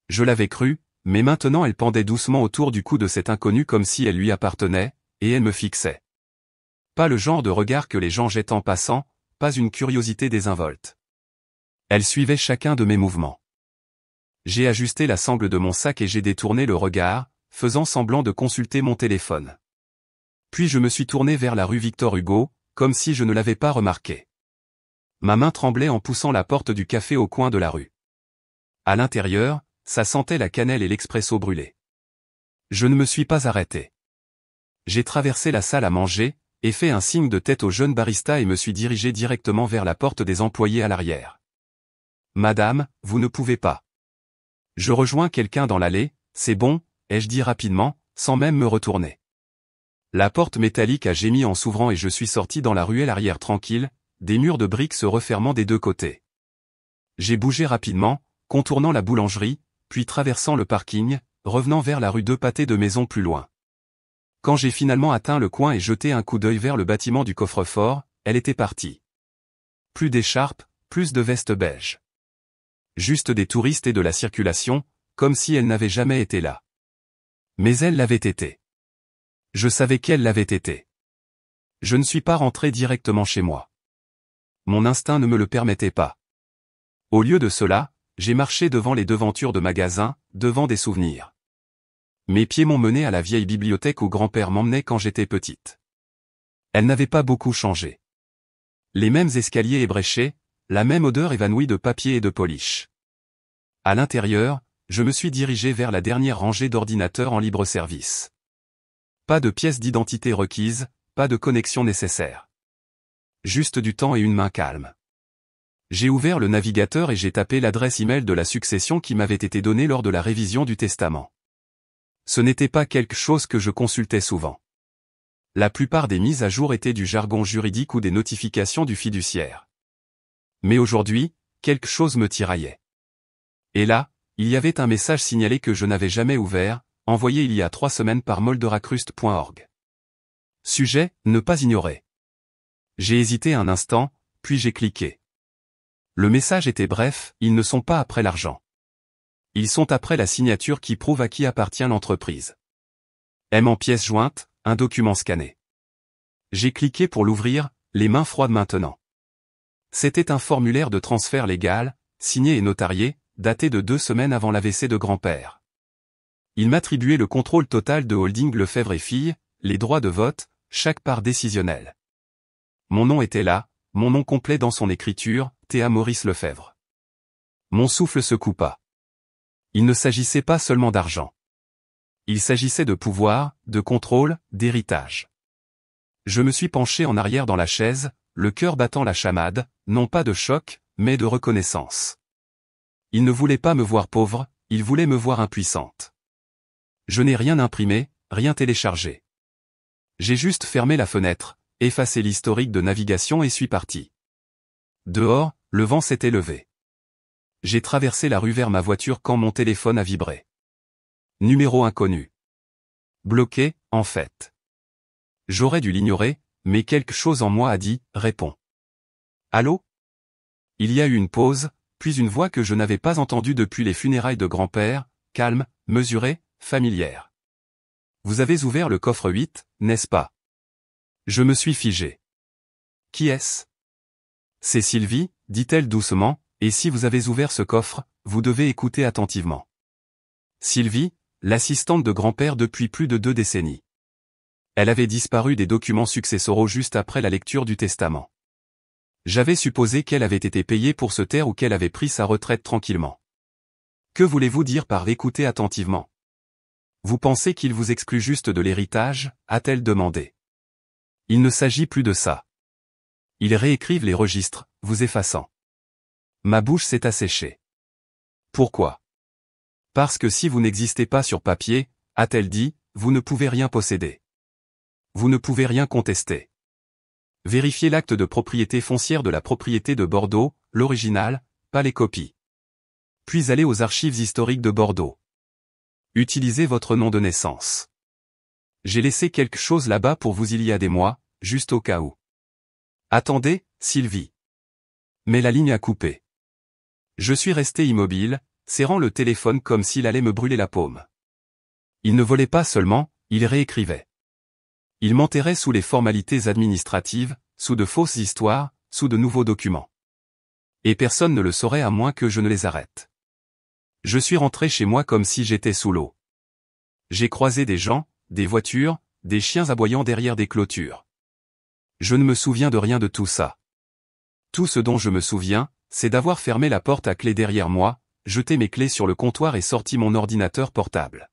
Je l'avais cru, mais maintenant elle pendait doucement autour du cou de cet inconnu comme si elle lui appartenait, et elle me fixait. Pas le genre de regard que les gens jettent en passant, pas une curiosité désinvolte. Elle suivait chacun de mes mouvements. J'ai ajusté la sangle de mon sac et j'ai détourné le regard, faisant semblant de consulter mon téléphone. Puis je me suis tourné vers la rue Victor Hugo, comme si je ne l'avais pas remarqué. Ma main tremblait en poussant la porte du café au coin de la rue. À l'intérieur, ça sentait la cannelle et l'expresso brûlé. Je ne me suis pas arrêté. J'ai traversé la salle à manger, et fait un signe de tête au jeune barista et me suis dirigé directement vers la porte des employés à l'arrière. Madame, vous ne pouvez pas. Je rejoins quelqu'un dans l'allée, c'est bon, ai-je dit rapidement, sans même me retourner. La porte métallique a gémi en s'ouvrant et je suis sorti dans la ruelle arrière tranquille, des murs de briques se refermant des deux côtés. J'ai bougé rapidement, contournant la boulangerie, puis traversant le parking, revenant vers la rue Deux Pâtés de maisons plus loin. Quand j'ai finalement atteint le coin et jeté un coup d'œil vers le bâtiment du coffre-fort, elle était partie. Plus d'écharpe, plus de veste beige. Juste des touristes et de la circulation, comme si elle n'avait jamais été là. Mais elle l'avait été. Je savais qu'elle l'avait été. Je ne suis pas rentré directement chez moi. Mon instinct ne me le permettait pas. Au lieu de cela, j'ai marché devant les devantures de magasins, devant des souvenirs. Mes pieds m'ont mené à la vieille bibliothèque où grand-père m'emmenait quand j'étais petite. Elle n'avait pas beaucoup changé. Les mêmes escaliers ébréchés, la même odeur évanouie de papier et de polish. À l'intérieur, je me suis dirigé vers la dernière rangée d'ordinateurs en libre service. Pas de pièces d'identité requises, pas de connexion nécessaire. Juste du temps et une main calme. J'ai ouvert le navigateur et j'ai tapé l'adresse email de la succession qui m'avait été donnée lors de la révision du testament. Ce n'était pas quelque chose que je consultais souvent. La plupart des mises à jour étaient du jargon juridique ou des notifications du fiduciaire. Mais aujourd'hui, quelque chose me tiraillait. Et là, il y avait un message signalé que je n'avais jamais ouvert, envoyé il y a 3 semaines par molderacrust.org. Sujet, ne pas ignorer. J'ai hésité un instant, puis j'ai cliqué. Le message était bref, ils ne sont pas après l'argent. Ils sont après la signature qui prouve à qui appartient l'entreprise. M en pièce jointe, un document scanné. J'ai cliqué pour l'ouvrir, les mains froides maintenant. C'était un formulaire de transfert légal, signé et notarié, daté de 2 semaines avant l'AVC de grand-père. Il m'attribuait le contrôle total de Holding Lefebvre et Filles, les droits de vote, chaque part décisionnelle. Mon nom était là, mon nom complet dans son écriture, Théa Maurice Lefebvre. Mon souffle se coupa. Il ne s'agissait pas seulement d'argent. Il s'agissait de pouvoir, de contrôle, d'héritage. Je me suis penché en arrière dans la chaise, le cœur battant la chamade, non pas de choc, mais de reconnaissance. Il ne voulait pas me voir pauvre, il voulait me voir impuissante. Je n'ai rien imprimé, rien téléchargé. J'ai juste fermé la fenêtre, effacé l'historique de navigation et suis parti. Dehors, le vent s'était levé. J'ai traversé la rue vers ma voiture quand mon téléphone a vibré. Numéro inconnu. Bloqué, en fait. J'aurais dû l'ignorer, mais quelque chose en moi a dit, réponds. Allô? Il y a eu une pause, puis une voix que je n'avais pas entendue depuis les funérailles de grand-père, calme, mesurée, familière. Vous avez ouvert le coffre 8, n'est-ce pas? Je me suis figé. Qui est-ce? C'est Sylvie, dit-elle doucement, et si vous avez ouvert ce coffre, vous devez écouter attentivement. Sylvie, l'assistante de grand-père depuis plus de 2 décennies. Elle avait disparu des documents successoraux juste après la lecture du testament. J'avais supposé qu'elle avait été payée pour se taire ou qu'elle avait pris sa retraite tranquillement. Que voulez-vous dire par écouter attentivement? Vous pensez qu'il vous exclut juste de l'héritage, a-t-elle demandé. Il ne s'agit plus de ça. Ils réécrivent les registres, vous effaçant. Ma bouche s'est asséchée. Pourquoi? Parce que si vous n'existez pas sur papier, a-t-elle dit, vous ne pouvez rien posséder. Vous ne pouvez rien contester. Vérifiez l'acte de propriété foncière de la propriété de Bordeaux, l'original, pas les copies. Puis allez aux archives historiques de Bordeaux. Utilisez votre nom de naissance. J'ai laissé quelque chose là-bas pour vous il y a des mois, juste au cas où. Attendez, Sylvie. Mais la ligne a coupé. Je suis resté immobile, serrant le téléphone comme s'il allait me brûler la paume. Il ne volait pas seulement, il réécrivait. Il m'enterrait sous les formalités administratives, sous de fausses histoires, sous de nouveaux documents. Et personne ne le saurait à moins que je ne les arrête. Je suis rentré chez moi comme si j'étais sous l'eau. J'ai croisé des gens, des voitures, des chiens aboyant derrière des clôtures. Je ne me souviens de rien de tout ça. Tout ce dont je me souviens, c'est d'avoir fermé la porte à clé derrière moi, jeté mes clés sur le comptoir et sorti mon ordinateur portable.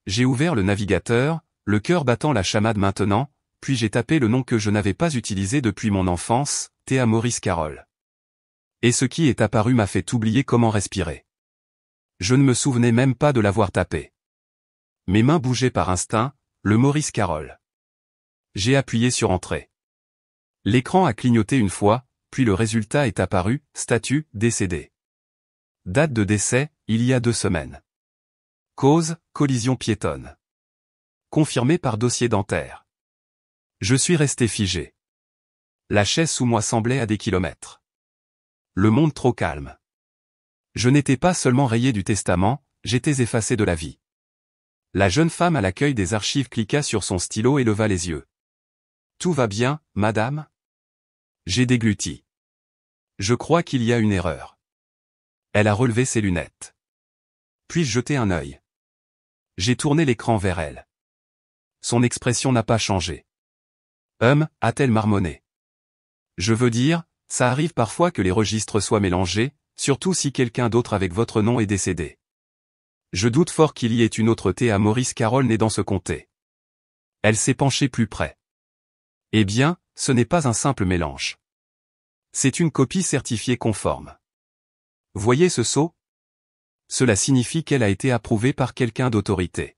J'ai ouvert le navigateur, le cœur battant la chamade maintenant, puis j'ai tapé le nom que je n'avais pas utilisé depuis mon enfance, Théa Maurice Carole. Et ce qui est apparu m'a fait oublier comment respirer. Je ne me souvenais même pas de l'avoir tapé. Mes mains bougeaient par instinct, le Maurice Carole. J'ai appuyé sur Entrée. L'écran a clignoté une fois, puis le résultat est apparu, statut, décédé. Date de décès, il y a 2 semaines. Cause, collision piétonne. Confirmé par dossier dentaire. Je suis resté figé. La chaise sous moi semblait à des kilomètres. Le monde trop calme. Je n'étais pas seulement rayé du testament, j'étais effacé de la vie. La jeune femme à l'accueil des archives cliqua sur son stylo et leva les yeux. Tout va bien, madame? J'ai dégluti. Je crois qu'il y a une erreur. Elle a relevé ses lunettes. Puis jeté un œil. J'ai tourné l'écran vers elle. Son expression n'a pas changé. A-t-elle marmonné. Je veux dire, ça arrive parfois que les registres soient mélangés, surtout si quelqu'un d'autre avec votre nom est décédé. Je doute fort qu'il y ait une autre Théa Maurice Carole née dans ce comté. Elle s'est penchée plus près. Eh bien, ce n'est pas un simple mélange. C'est une copie certifiée conforme. Voyez ce sceau? Cela signifie qu'elle a été approuvée par quelqu'un d'autorité.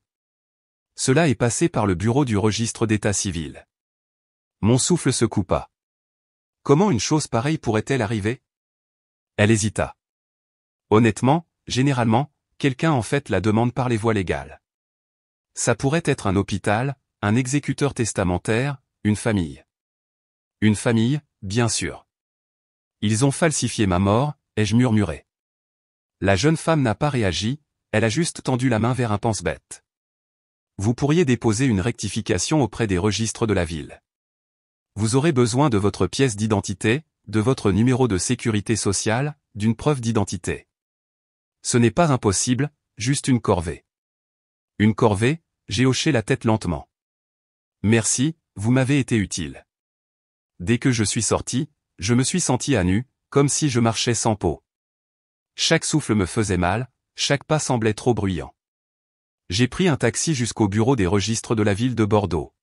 Cela est passé par le bureau du registre d'état civil. Mon souffle se coupa. Comment une chose pareille pourrait-elle arriver? Elle hésita. Honnêtement, généralement, quelqu'un en fait la demande par les voies légales. Ça pourrait être un hôpital, un exécuteur testamentaire, une famille. Une famille, bien sûr. Ils ont falsifié ma mort, ai-je murmuré. La jeune femme n'a pas réagi, elle a juste tendu la main vers un pense-bête. Vous pourriez déposer une rectification auprès des registres de la ville. Vous aurez besoin de votre pièce d'identité, de votre numéro de sécurité sociale, d'une preuve d'identité. Ce n'est pas impossible, juste une corvée. Une corvée, j'ai hoché la tête lentement. Merci, vous m'avez été utile. Dès que je suis sorti, je me suis senti à nu, comme si je marchais sans peau. Chaque souffle me faisait mal, chaque pas semblait trop bruyant. J'ai pris un taxi jusqu'au bureau des registres de la ville de Bordeaux.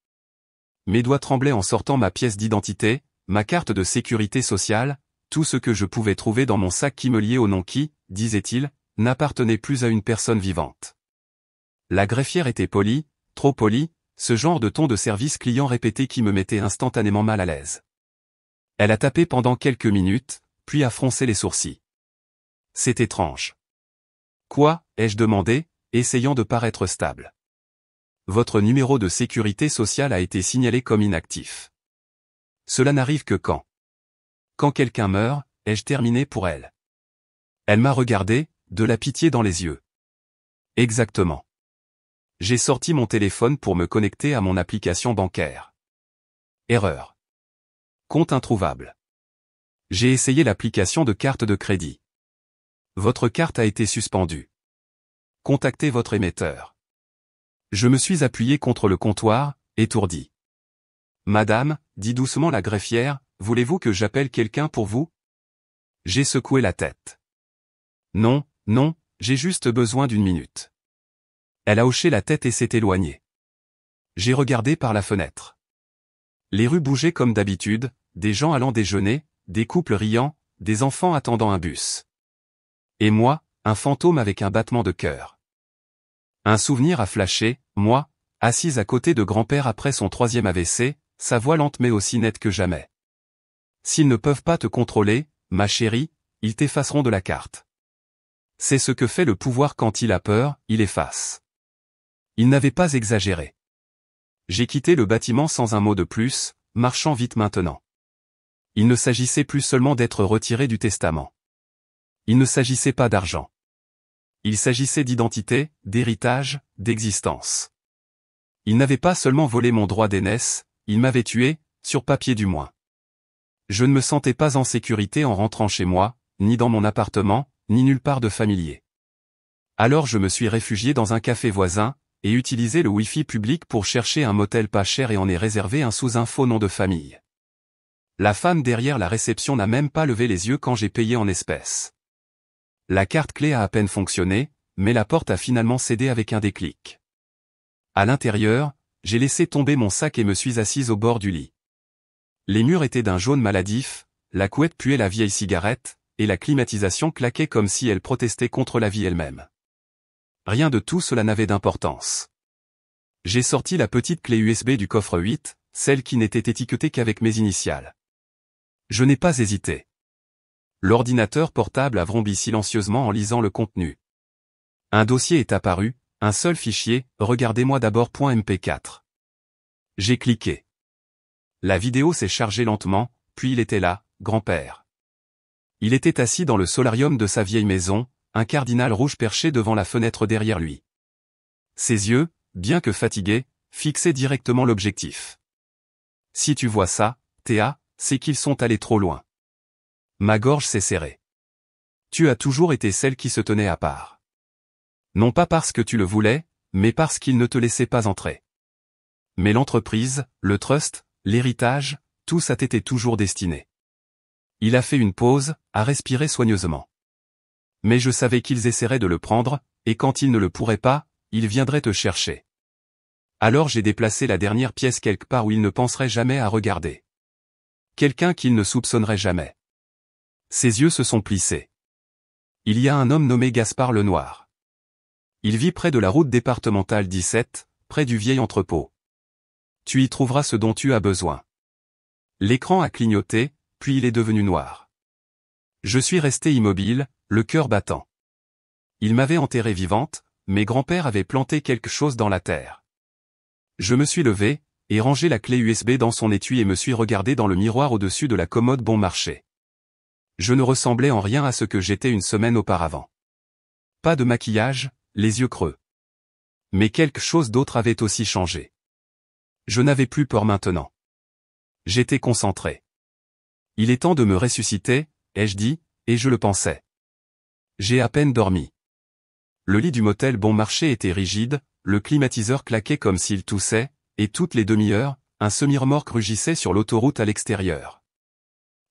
Mes doigts tremblaient en sortant ma pièce d'identité, ma carte de sécurité sociale, tout ce que je pouvais trouver dans mon sac qui me liait au nom qui, disait-il, n'appartenait plus à une personne vivante. La greffière était polie, trop polie, ce genre de ton de service client répété qui me mettait instantanément mal à l'aise. Elle a tapé pendant quelques minutes, puis a froncé les sourcils. C'est étrange. Quoi, ai-je demandé, essayant de paraître stable. Votre numéro de sécurité sociale a été signalé comme inactif. Cela n'arrive que quand? Quand quelqu'un meurt, ai-je terminé pour elle? Elle m'a regardé, de la pitié dans les yeux. Exactement. J'ai sorti mon téléphone pour me connecter à mon application bancaire. Erreur. Compte introuvable. J'ai essayé l'application de carte de crédit. Votre carte a été suspendue. Contactez votre émetteur. Je me suis appuyé contre le comptoir, étourdi. Madame, dit doucement la greffière, voulez-vous que j'appelle quelqu'un pour vous? J'ai secoué la tête. Non, non, j'ai juste besoin d'une minute. Elle a hoché la tête et s'est éloignée. J'ai regardé par la fenêtre. Les rues bougeaient comme d'habitude, des gens allant déjeuner, des couples riant, des enfants attendant un bus. Et moi, un fantôme avec un battement de cœur. Un souvenir a flashé, moi, assise à côté de grand-père après son 3e AVC, sa voix lente mais aussi nette que jamais. S'ils ne peuvent pas te contrôler, ma chérie, ils t'effaceront de la carte. C'est ce que fait le pouvoir quand il a peur, il efface. Il n'avait pas exagéré. J'ai quitté le bâtiment sans un mot de plus, marchant vite maintenant. Il ne s'agissait plus seulement d'être retiré du testament. Il ne s'agissait pas d'argent. Il s'agissait d'identité, d'héritage, d'existence. Il n'avait pas seulement volé mon droit d'aînesse, il m'avait tué, sur papier du moins. Je ne me sentais pas en sécurité en rentrant chez moi, ni dans mon appartement, ni nulle part de familier. Alors je me suis réfugié dans un café voisin, et utilisé le Wi-Fi public pour chercher un motel pas cher et en ai réservé un sous un faux nom de famille. La femme derrière la réception n'a même pas levé les yeux quand j'ai payé en espèces. La carte clé a à peine fonctionné, mais la porte a finalement cédé avec un déclic. À l'intérieur, j'ai laissé tomber mon sac et me suis assise au bord du lit. Les murs étaient d'un jaune maladif, la couette puait la vieille cigarette, et la climatisation claquait comme si elle protestait contre la vie elle-même. Rien de tout cela n'avait d'importance. J'ai sorti la petite clé USB du coffre 8, celle qui n'était étiquetée qu'avec mes initiales. Je n'ai pas hésité. L'ordinateur portable a vrombi silencieusement en lisant le contenu. Un dossier est apparu, un seul fichier, regardez-moi d'abord .mp4. J'ai cliqué. La vidéo s'est chargée lentement, puis il était là, grand-père. Il était assis dans le solarium de sa vieille maison, un cardinal rouge perché devant la fenêtre derrière lui. Ses yeux, bien que fatigués, fixaient directement l'objectif. Si tu vois ça, Théa, c'est qu'ils sont allés trop loin. Ma gorge s'est serrée. Tu as toujours été celle qui se tenait à part. Non pas parce que tu le voulais, mais parce qu'ils ne te laissaient pas entrer. Mais l'entreprise, le trust, l'héritage, tout ça t'était toujours destiné. Il a fait une pause, a respiré soigneusement. Mais je savais qu'ils essaieraient de le prendre, et quand ils ne le pourraient pas, ils viendraient te chercher. Alors j'ai déplacé la dernière pièce quelque part où ils ne penseraient jamais à regarder. Quelqu'un qu'ils ne soupçonneraient jamais. Ses yeux se sont plissés. Il y a un homme nommé Gaspard Lenoir. Il vit près de la route départementale 17, près du vieil entrepôt. Tu y trouveras ce dont tu as besoin. L'écran a clignoté, puis il est devenu noir. Je suis resté immobile, le cœur battant. Il m'avait enterré vivante, mais grand-père avait planté quelque chose dans la terre. Je me suis levé, et rangé la clé USB dans son étui et me suis regardé dans le miroir au-dessus de la commode bon marché. Je ne ressemblais en rien à ce que j'étais une semaine auparavant. Pas de maquillage, les yeux creux. Mais quelque chose d'autre avait aussi changé. Je n'avais plus peur maintenant. J'étais concentré. Il est temps de me ressusciter, ai-je dit, et je le pensais. J'ai à peine dormi. Le lit du motel bon marché était rigide, le climatiseur claquait comme s'il toussait, et toutes les demi-heures, un semi-remorque rugissait sur l'autoroute à l'extérieur.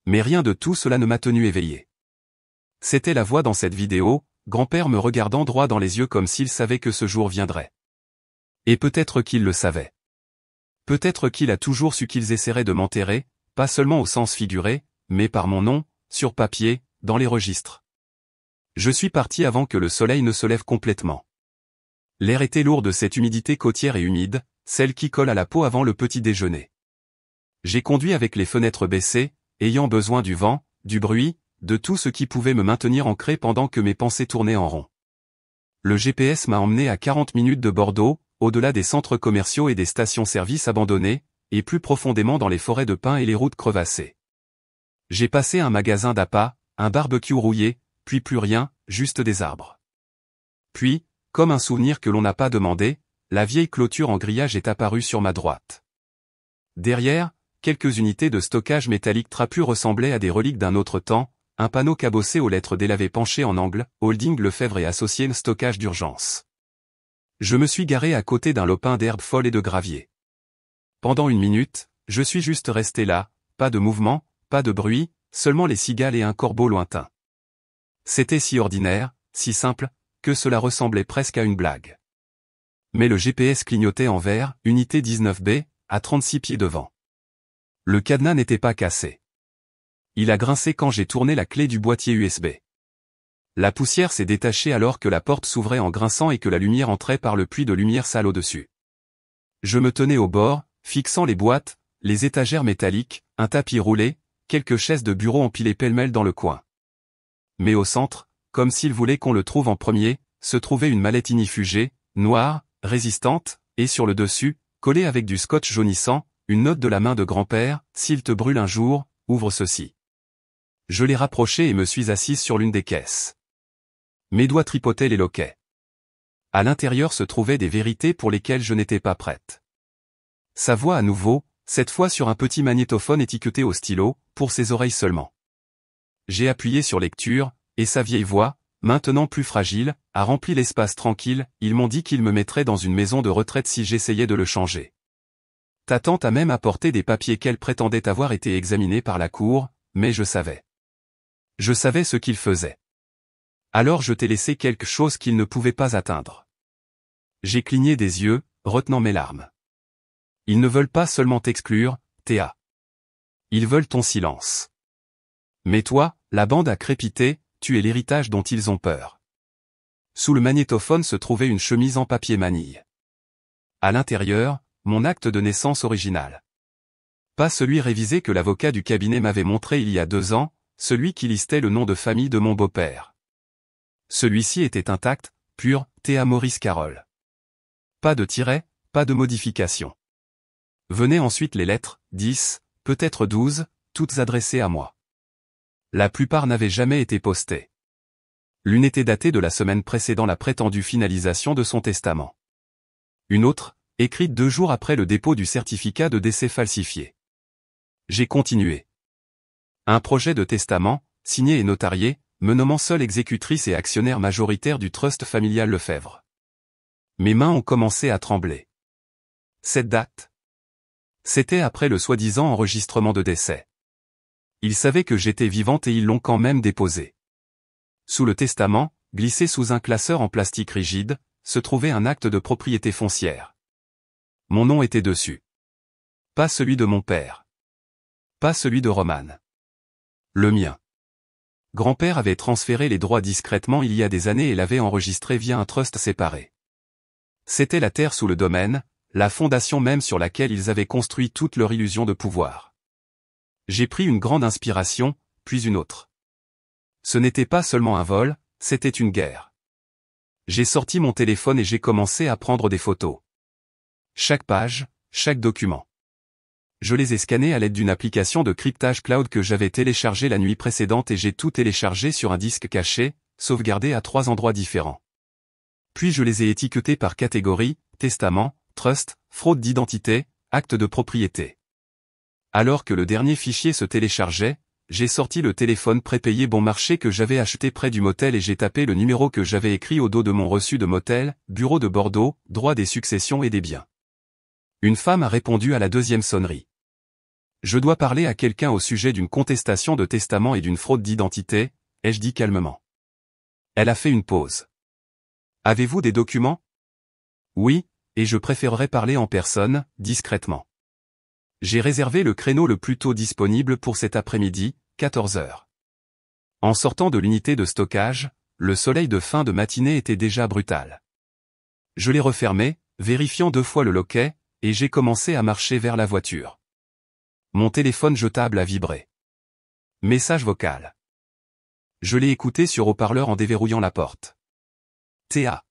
Mais rien de tout cela ne m'a tenu éveillé. C'était la voix dans cette vidéo, grand-père me regardant droit dans les yeux comme s'il savait que ce jour viendrait. Et peut-être qu'il le savait. Peut-être qu'il a toujours su qu'ils essaieraient de m'enterrer, pas seulement au sens figuré, mais par mon nom, sur papier, dans les registres. Je suis parti avant que le soleil ne se lève complètement. L'air était lourd de cette humidité côtière et humide, celle qui colle à la peau avant le petit déjeuner. J'ai conduit avec les fenêtres baissées, ayant besoin du vent, du bruit, de tout ce qui pouvait me maintenir ancré pendant que mes pensées tournaient en rond. Le GPS m'a emmené à 40 minutes de Bordeaux, au-delà des centres commerciaux et des stations-service abandonnées, et plus profondément dans les forêts de pins et les routes crevassées. J'ai passé un magasin d'appât, un barbecue rouillé, puis plus rien, juste des arbres. Puis, comme un souvenir que l'on n'a pas demandé, la vieille clôture en grillage est apparue sur ma droite. Derrière, quelques unités de stockage métallique trapu ressemblaient à des reliques d'un autre temps, un panneau cabossé aux lettres délavées penché en angle, Holding Lefebvre et Associés stockage d'urgence. Je me suis garé à côté d'un lopin d'herbes folles et de gravier. Pendant une minute, je suis juste resté là, pas de mouvement, pas de bruit, seulement les cigales et un corbeau lointain. C'était si ordinaire, si simple, que cela ressemblait presque à une blague. Mais le GPS clignotait en vert, unité 19B, à 36 pieds devant. Le cadenas n'était pas cassé. Il a grincé quand j'ai tourné la clé du boîtier USB. La poussière s'est détachée alors que la porte s'ouvrait en grinçant et que la lumière entrait par le puits de lumière sale au-dessus. Je me tenais au bord, fixant les boîtes, les étagères métalliques, un tapis roulé, quelques chaises de bureau empilées pêle-mêle dans le coin. Mais au centre, comme s'il voulait qu'on le trouve en premier, se trouvait une mallette inifugée, noire, résistante, et sur le dessus, collée avec du scotch jaunissant, une note de la main de grand-père, s'il te brûle un jour, ouvre ceci. Je l'ai rapproché et me suis assise sur l'une des caisses. Mes doigts tripotaient les loquets. À l'intérieur se trouvaient des vérités pour lesquelles je n'étais pas prête. Sa voix à nouveau, cette fois sur un petit magnétophone étiqueté au stylo, pour ses oreilles seulement. J'ai appuyé sur lecture, et sa vieille voix, maintenant plus fragile, a rempli l'espace tranquille. Ils m'ont dit qu'ils me mettraient dans une maison de retraite si j'essayais de le changer. Ta tante a même apporté des papiers qu'elle prétendait avoir été examinés par la cour, mais je savais. Je savais ce qu'il faisait. Alors je t'ai laissé quelque chose qu'il ne pouvait pas atteindre. J'ai cligné des yeux, retenant mes larmes. Ils ne veulent pas seulement t'exclure, Théa. Ils veulent ton silence. Mais toi, la bande a crépité, tu es l'héritage dont ils ont peur. Sous le magnétophone se trouvait une chemise en papier manille. À l'intérieur, mon acte de naissance original. Pas celui révisé que l'avocat du cabinet m'avait montré il y a 2 ans, celui qui listait le nom de famille de mon beau-père. Celui-ci était intact, pur, Théa Maurice Carole. Pas de tiret, pas de modification. Venaient ensuite les lettres, 10, peut-être 12, toutes adressées à moi. La plupart n'avaient jamais été postées. L'une était datée de la semaine précédant la prétendue finalisation de son testament. Une autre, écrite 2 jours après le dépôt du certificat de décès falsifié. J'ai continué. Un projet de testament, signé et notarié, me nommant seule exécutrice et actionnaire majoritaire du trust familial Lefebvre. Mes mains ont commencé à trembler. Cette date? C'était après le soi-disant enregistrement de décès. Ils savaient que j'étais vivante et ils l'ont quand même déposé. Sous le testament, glissé sous un classeur en plastique rigide, se trouvait un acte de propriété foncière. Mon nom était dessus. Pas celui de mon père. Pas celui de Romane. Le mien. Grand-père avait transféré les droits discrètement il y a des années et l'avait enregistré via un trust séparé. C'était la terre sous le domaine, la fondation même sur laquelle ils avaient construit toute leur illusion de pouvoir. J'ai pris une grande inspiration, puis une autre. Ce n'était pas seulement un vol, c'était une guerre. J'ai sorti mon téléphone et j'ai commencé à prendre des photos. Chaque page, chaque document. Je les ai scannés à l'aide d'une application de cryptage cloud que j'avais téléchargée la nuit précédente et j'ai tout téléchargé sur un disque caché, sauvegardé à 3 endroits différents. Puis je les ai étiquetés par catégorie, testament, trust, fraude d'identité, acte de propriété. Alors que le dernier fichier se téléchargeait, j'ai sorti le téléphone prépayé bon marché que j'avais acheté près du motel et j'ai tapé le numéro que j'avais écrit au dos de mon reçu de motel, bureau de Bordeaux, droit des successions et des biens. Une femme a répondu à la 2e sonnerie. Je dois parler à quelqu'un au sujet d'une contestation de testament et d'une fraude d'identité, ai-je dit calmement. Elle a fait une pause. Avez-vous des documents? Oui, et je préférerais parler en personne, discrètement. J'ai réservé le créneau le plus tôt disponible pour cet après-midi, 14 heures. En sortant de l'unité de stockage, le soleil de fin de matinée était déjà brutal. Je l'ai refermé, vérifiant 2 fois le loquet, et j'ai commencé à marcher vers la voiture. Mon téléphone jetable a vibré. Message vocal. Je l'ai écouté sur haut-parleur en déverrouillant la porte. Théa.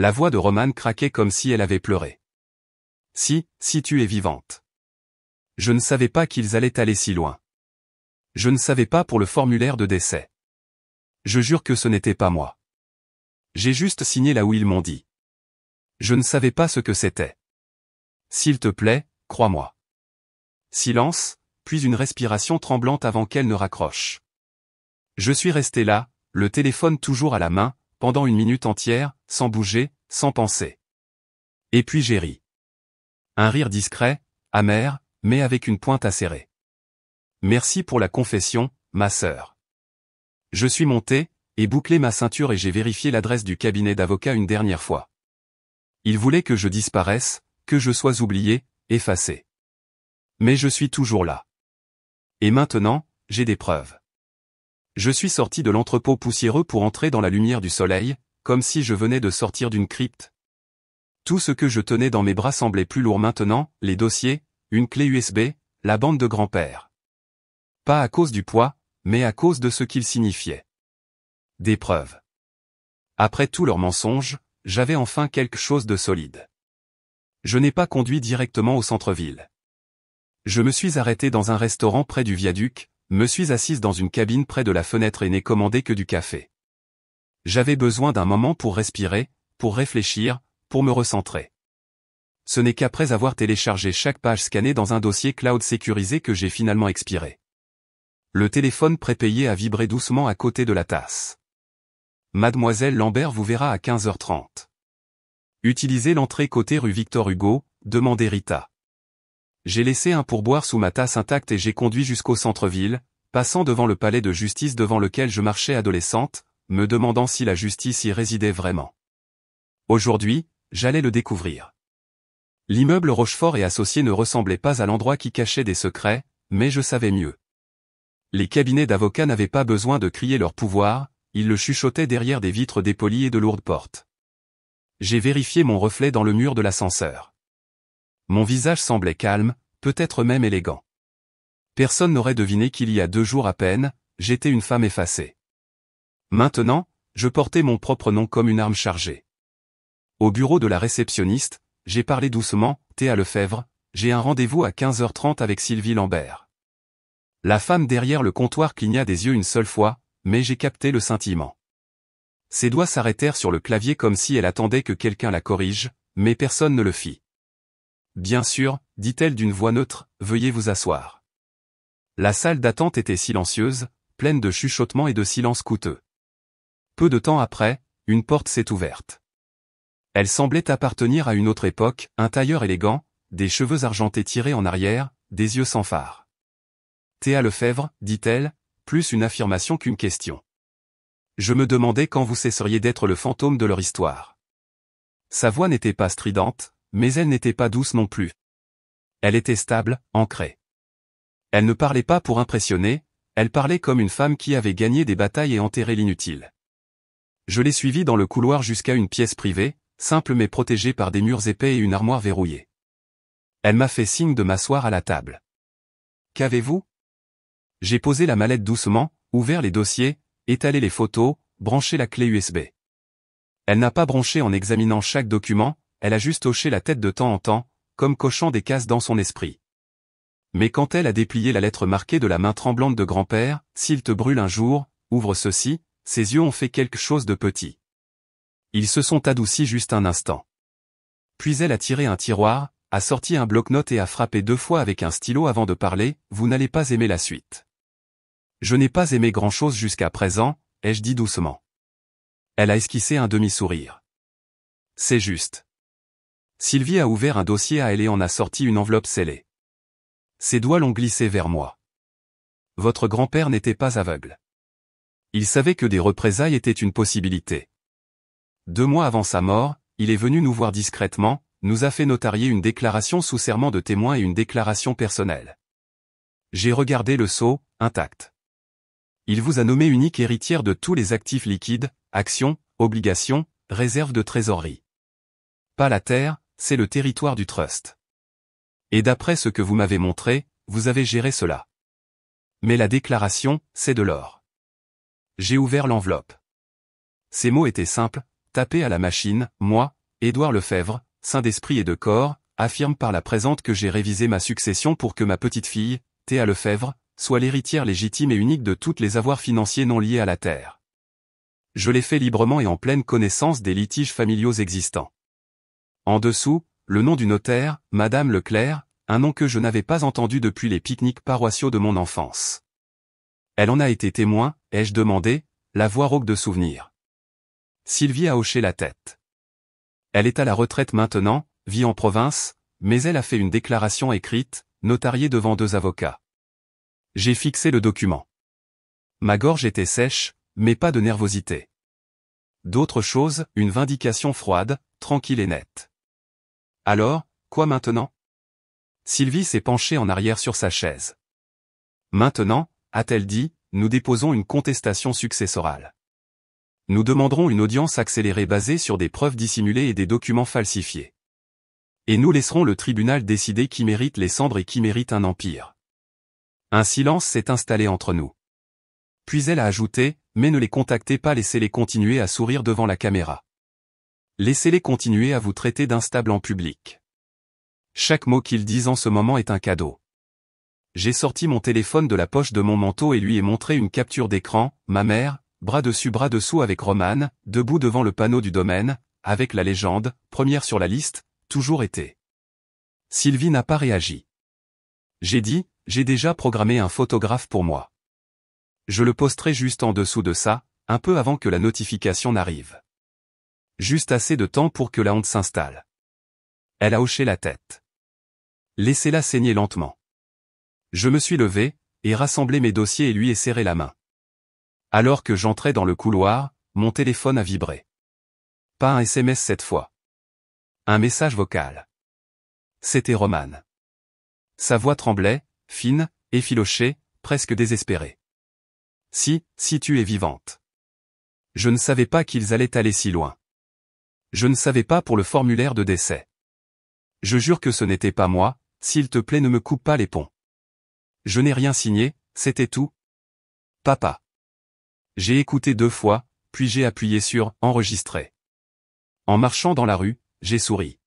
La voix de Romane craquait comme si elle avait pleuré. Si tu es vivante. Je ne savais pas qu'ils allaient aller si loin. Je ne savais pas pour le formulaire de décès. Je jure que ce n'était pas moi. J'ai juste signé là où ils m'ont dit. Je ne savais pas ce que c'était. S'il te plaît, crois-moi. Silence, puis une respiration tremblante avant qu'elle ne raccroche. Je suis resté là, le téléphone toujours à la main, pendant une minute entière, sans bouger, sans penser. Et puis j'ai ri. Un rire discret, amer, mais avec une pointe acérée. Merci pour la confession, ma sœur. Je suis monté, et bouclé ma ceinture et j'ai vérifié l'adresse du cabinet d'avocat une dernière fois. Il voulait que je disparaisse, que je sois oublié, effacé. Mais je suis toujours là. Et maintenant, j'ai des preuves. Je suis sorti de l'entrepôt poussiéreux pour entrer dans la lumière du soleil, comme si je venais de sortir d'une crypte. Tout ce que je tenais dans mes bras semblait plus lourd maintenant, les dossiers, une clé USB, la bande de grand-père. Pas à cause du poids, mais à cause de ce qu'ils signifiaient. Des preuves. Après tous leurs mensonges, j'avais enfin quelque chose de solide. Je n'ai pas conduit directement au centre-ville. Je me suis arrêté dans un restaurant près du viaduc, me suis assise dans une cabine près de la fenêtre et n'ai commandé que du café. J'avais besoin d'un moment pour respirer, pour réfléchir, pour me recentrer. Ce n'est qu'après avoir téléchargé chaque page scannée dans un dossier cloud sécurisé que j'ai finalement expiré. Le téléphone prépayé a vibré doucement à côté de la tasse. Mademoiselle Lambert vous verra à 15h30. Utilisez l'entrée côté rue Victor Hugo, demandait Rita. J'ai laissé un pourboire sous ma tasse intacte et j'ai conduit jusqu'au centre-ville, passant devant le palais de justice devant lequel je marchais adolescente, me demandant si la justice y résidait vraiment. Aujourd'hui, j'allais le découvrir. L'immeuble Rochefort et Associés ne ressemblait pas à l'endroit qui cachait des secrets, mais je savais mieux. Les cabinets d'avocats n'avaient pas besoin de crier leur pouvoir, ils le chuchotaient derrière des vitres dépolies et de lourdes portes. J'ai vérifié mon reflet dans le mur de l'ascenseur. Mon visage semblait calme, peut-être même élégant. Personne n'aurait deviné qu'il y a 2 jours à peine, j'étais une femme effacée. Maintenant, je portais mon propre nom comme une arme chargée. Au bureau de la réceptionniste, j'ai parlé doucement, Théa Lefebvre, j'ai un rendez-vous à 15h30 avec Sylvie Lambert. La femme derrière le comptoir cligna des yeux une seule fois, mais j'ai capté le scintillement. Ses doigts s'arrêtèrent sur le clavier comme si elle attendait que quelqu'un la corrige, mais personne ne le fit. Bien sûr, dit-elle d'une voix neutre, veuillez vous asseoir. La salle d'attente était silencieuse, pleine de chuchotements et de silences coûteux. Peu de temps après, une porte s'est ouverte. Elle semblait appartenir à une autre époque, un tailleur élégant, des cheveux argentés tirés en arrière, des yeux sans phare. Théa Lefebvre, dit-elle, plus une affirmation qu'une question. Je me demandais quand vous cesseriez d'être le fantôme de leur histoire. Sa voix n'était pas stridente, mais elle n'était pas douce non plus. Elle était stable, ancrée. Elle ne parlait pas pour impressionner, elle parlait comme une femme qui avait gagné des batailles et enterré l'inutile. Je l'ai suivie dans le couloir jusqu'à une pièce privée, simple mais protégée par des murs épais et une armoire verrouillée. Elle m'a fait signe de m'asseoir à la table. Qu'avez-vous ? J'ai posé la mallette doucement, ouvert les dossiers, étalé les photos, branché la clé USB. Elle n'a pas bronché en examinant chaque document, elle a juste hoché la tête de temps en temps, comme cochant des cases dans son esprit. Mais quand elle a déplié la lettre marquée de la main tremblante de grand-père, s'il te brûle un jour, ouvre ceci, ses yeux ont fait quelque chose de petit. Ils se sont adoucis juste un instant. Puis elle a tiré un tiroir, a sorti un bloc-notes et a frappé 2 fois avec un stylo avant de parler, vous n'allez pas aimer la suite. Je n'ai pas aimé grand-chose jusqu'à présent, ai-je dit doucement. Elle a esquissé un demi-sourire. C'est juste. Sylvie a ouvert un dossier à elle et en a sorti une enveloppe scellée. Ses doigts l'ont glissé vers moi. Votre grand-père n'était pas aveugle. Il savait que des représailles étaient une possibilité. 2 mois avant sa mort, il est venu nous voir discrètement, nous a fait notarier une déclaration sous serment de témoin et une déclaration personnelle. J'ai regardé le sceau, intact. Il vous a nommé unique héritière de tous les actifs liquides, actions, obligations, réserves de trésorerie. Pas la terre, c'est le territoire du trust. Et d'après ce que vous m'avez montré, vous avez géré cela. Mais la déclaration, c'est de l'or. J'ai ouvert l'enveloppe. Ces mots étaient simples, tapé à la machine, moi, Édouard Lefebvre, saint d'esprit et de corps, affirme par la présente que j'ai révisé ma succession pour que ma petite-fille, Théa Lefebvre, soit l'héritière légitime et unique de tous les avoirs financiers non liés à la terre. Je l'ai fait librement et en pleine connaissance des litiges familiaux existants. En dessous, le nom du notaire, Madame Leclerc, un nom que je n'avais pas entendu depuis les pique-niques paroissiaux de mon enfance. Elle en a été témoin, ai-je demandé, la voix rauque de souvenir. Sylvie a hoché la tête. Elle est à la retraite maintenant, vit en province, mais elle a fait une déclaration écrite, notariée devant 2 avocats. J'ai fixé le document. Ma gorge était sèche, mais pas de nervosité. D'autre chose, une vindication froide, tranquille et nette. Alors, quoi maintenant? Sylvie s'est penchée en arrière sur sa chaise. Maintenant, a-t-elle dit, nous déposons une contestation successorale. Nous demanderons une audience accélérée basée sur des preuves dissimulées et des documents falsifiés. Et nous laisserons le tribunal décider qui mérite les cendres et qui mérite un empire. Un silence s'est installé entre nous. Puis elle a ajouté, mais ne les contactez pas, laissez-les continuer à sourire devant la caméra. Laissez-les continuer à vous traiter d'instable en public. Chaque mot qu'ils disent en ce moment est un cadeau. J'ai sorti mon téléphone de la poche de mon manteau et lui ai montré une capture d'écran, ma mère, bras dessus bras dessous avec Romane, debout devant le panneau du domaine, avec la légende, première sur la liste, toujours été. Sylvie n'a pas réagi. J'ai dit, j'ai déjà programmé un photographe pour moi. Je le posterai juste en dessous de ça, un peu avant que la notification n'arrive. Juste assez de temps pour que la honte s'installe. Elle a hoché la tête. Laissez-la saigner lentement. Je me suis levé, et rassemblé mes dossiers et lui ai serré la main. Alors que j'entrais dans le couloir, mon téléphone a vibré. Pas un SMS cette fois. Un message vocal. C'était Romane. Sa voix tremblait, fine, effilochée, presque désespérée. Si tu es vivante. Je ne savais pas qu'ils allaient aller si loin. Je ne savais pas pour le formulaire de décès. Je jure que ce n'était pas moi, s'il te plaît ne me coupe pas les ponts. Je n'ai rien signé, c'était tout. Papa. J'ai écouté 2 fois, puis j'ai appuyé sur « Enregistrer ». En marchant dans la rue, j'ai souri.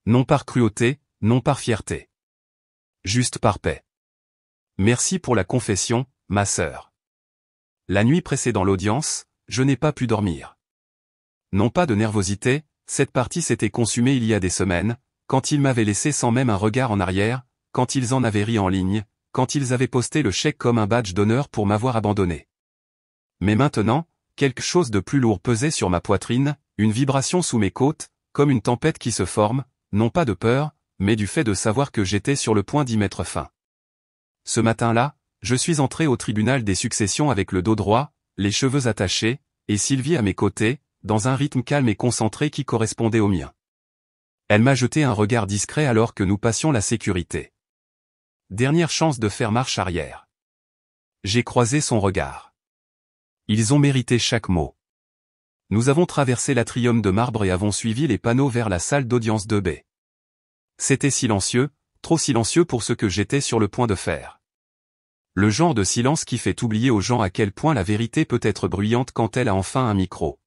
Non par cruauté, non par fierté. Juste par paix. Merci pour la confession, ma sœur. La nuit précédant l'audience, je n'ai pas pu dormir. Non pas de nervosité, cette partie s'était consumée il y a des semaines, quand ils m'avaient laissé sans même un regard en arrière, quand ils en avaient ri en ligne, quand ils avaient posté le chèque comme un badge d'honneur pour m'avoir abandonné. Mais maintenant, quelque chose de plus lourd pesait sur ma poitrine, une vibration sous mes côtes, comme une tempête qui se forme, non pas de peur, mais du fait de savoir que j'étais sur le point d'y mettre fin. Ce matin-là, je suis entré au tribunal des successions avec le dos droit, les cheveux attachés, et Sylvie à mes côtés, dans un rythme calme et concentré qui correspondait au mien. Elle m'a jeté un regard discret alors que nous passions la sécurité. Dernière chance de faire marche arrière. J'ai croisé son regard. Ils ont mérité chaque mot. Nous avons traversé l'atrium de marbre et avons suivi les panneaux vers la salle d'audience 2B. C'était silencieux, trop silencieux pour ce que j'étais sur le point de faire. Le genre de silence qui fait oublier aux gens à quel point la vérité peut être bruyante quand elle a enfin un micro.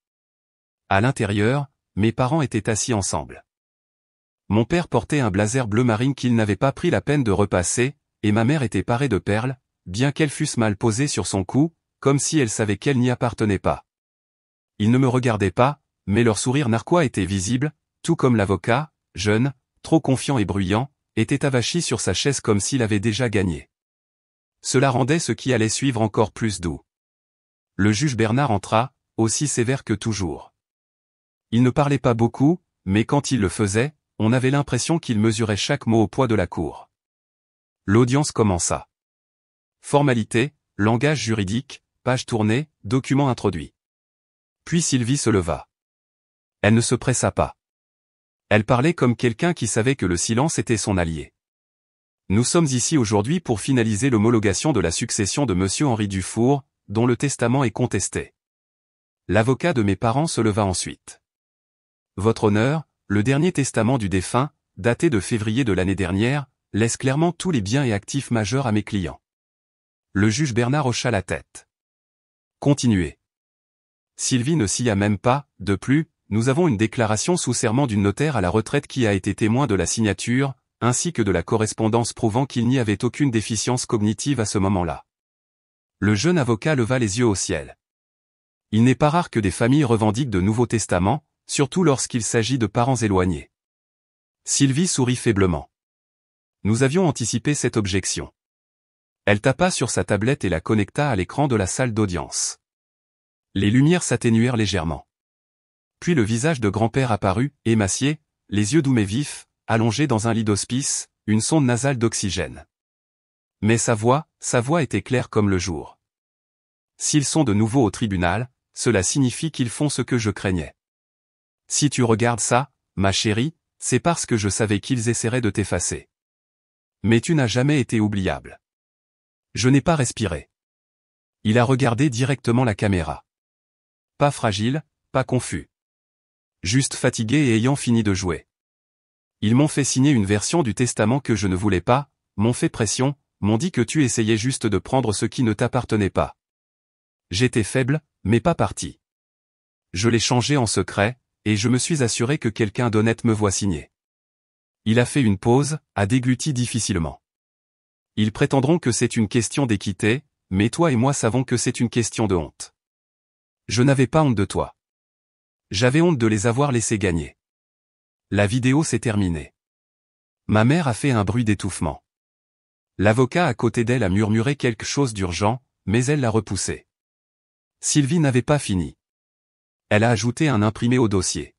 À l'intérieur, mes parents étaient assis ensemble. Mon père portait un blazer bleu marine qu'il n'avait pas pris la peine de repasser, et ma mère était parée de perles, bien qu'elles fussent mal posées sur son cou, comme si elle savait qu'elle n'y appartenait pas. Ils ne me regardaient pas, mais leur sourire narquois était visible, tout comme l'avocat, jeune, trop confiant et bruyant, était avachi sur sa chaise comme s'il avait déjà gagné. Cela rendait ce qui allait suivre encore plus doux. Le juge Bernard entra, aussi sévère que toujours. Il ne parlait pas beaucoup, mais quand il le faisait, on avait l'impression qu'il mesurait chaque mot au poids de la cour. L'audience commença. Formalité, langage juridique, page tournée, document introduit. Puis Sylvie se leva. Elle ne se pressa pas. Elle parlait comme quelqu'un qui savait que le silence était son allié. Nous sommes ici aujourd'hui pour finaliser l'homologation de la succession de Monsieur Henri Dufour, dont le testament est contesté. L'avocat de mes parents se leva ensuite. Votre honneur, le dernier testament du défunt, daté de février de l'année dernière, laisse clairement tous les biens et actifs majeurs à mes clients. Le juge Bernard hocha la tête. Continuez. Sylvie ne s'y a même pas, de plus, nous avons une déclaration sous serment d'une notaire à la retraite qui a été témoin de la signature, ainsi que de la correspondance prouvant qu'il n'y avait aucune déficience cognitive à ce moment-là. Le jeune avocat leva les yeux au ciel. Il n'est pas rare que des familles revendiquent de Nouveaux Testaments, surtout lorsqu'il s'agit de parents éloignés. Sylvie sourit faiblement. Nous avions anticipé cette objection. Elle tapa sur sa tablette et la connecta à l'écran de la salle d'audience. Les lumières s'atténuèrent légèrement. Puis le visage de grand-père apparut, émacié, les yeux doux mais vifs, allongé dans un lit d'hospice, une sonde nasale d'oxygène. Mais sa voix était claire comme le jour. S'ils sont de nouveau au tribunal, cela signifie qu'ils font ce que je craignais. Si tu regardes ça, ma chérie, c'est parce que je savais qu'ils essaieraient de t'effacer. Mais tu n'as jamais été oubliable. Je n'ai pas respiré. Il a regardé directement la caméra. Pas fragile, pas confus. Juste fatigué et ayant fini de jouer. Ils m'ont fait signer une version du testament que je ne voulais pas, m'ont fait pression, m'ont dit que tu essayais juste de prendre ce qui ne t'appartenait pas. J'étais faible, mais pas parti. Je l'ai changé en secret, et je me suis assuré que quelqu'un d'honnête me voit signer. Il a fait une pause, a dégluti difficilement. Ils prétendront que c'est une question d'équité, mais toi et moi savons que c'est une question de honte. Je n'avais pas honte de toi. J'avais honte de les avoir laissés gagner. La vidéo s'est terminée. Ma mère a fait un bruit d'étouffement. L'avocat à côté d'elle a murmuré quelque chose d'urgent, mais elle l'a repoussé. Sylvie n'avait pas fini. Elle a ajouté un imprimé au dossier.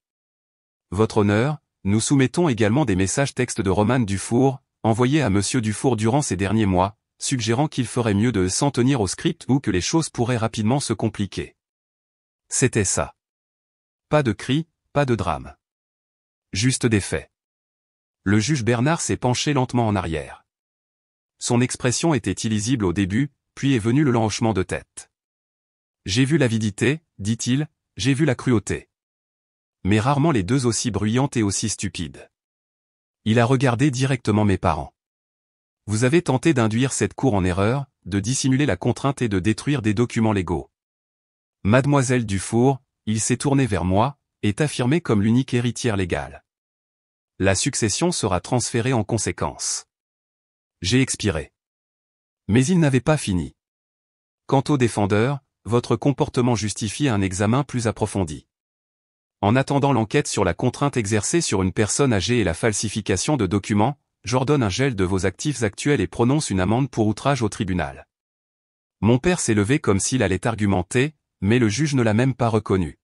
Votre honneur, nous soumettons également des messages textes de Romane Dufour, envoyés à Monsieur Dufour durant ces derniers mois, suggérant qu'il ferait mieux de s'en tenir au script ou que les choses pourraient rapidement se compliquer. C'était ça. Pas de cris, pas de drame. Juste des faits. Le juge Bernard s'est penché lentement en arrière. Son expression était illisible au début, puis est venu le lent hochement de tête. J'ai vu l'avidité, dit-il, j'ai vu la cruauté. Mais rarement les deux aussi bruyantes et aussi stupides. Il a regardé directement mes parents. Vous avez tenté d'induire cette cour en erreur, de dissimuler la contrainte et de détruire des documents légaux. Mademoiselle Dufour, il s'est tourné vers moi, est affirmée comme l'unique héritière légale. La succession sera transférée en conséquence. J'ai expiré. Mais il n'avait pas fini. Quant au défendeur, votre comportement justifie un examen plus approfondi. En attendant l'enquête sur la contrainte exercée sur une personne âgée et la falsification de documents, j'ordonne un gel de vos actifs actuels et prononce une amende pour outrage au tribunal. Mon père s'est levé comme s'il allait argumenter, mais le juge ne l'a même pas reconnu.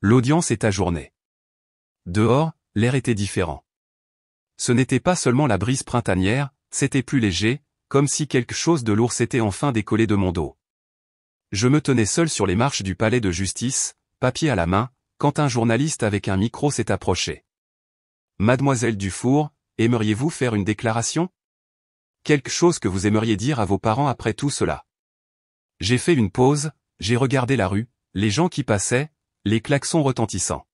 L'audience est ajournée. Dehors, l'air était différent. Ce n'était pas seulement la brise printanière, c'était plus léger, comme si quelque chose de lourd s'était enfin décollé de mon dos. Je me tenais seul sur les marches du palais de justice, papier à la main, quand un journaliste avec un micro s'est approché. Mademoiselle Dufour, aimeriez-vous faire une déclaration? Quelque chose que vous aimeriez dire à vos parents après tout cela? J'ai fait une pause, j'ai regardé la rue, les gens qui passaient, les klaxons retentissants.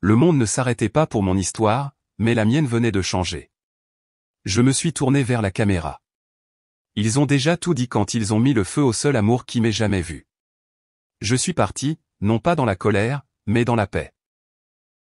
Le monde ne s'arrêtait pas pour mon histoire, mais la mienne venait de changer. Je me suis tourné vers la caméra. Ils ont déjà tout dit quand ils ont mis le feu au seul amour qui m'ait jamais vu. Je suis parti, non pas dans la colère, mais dans la paix.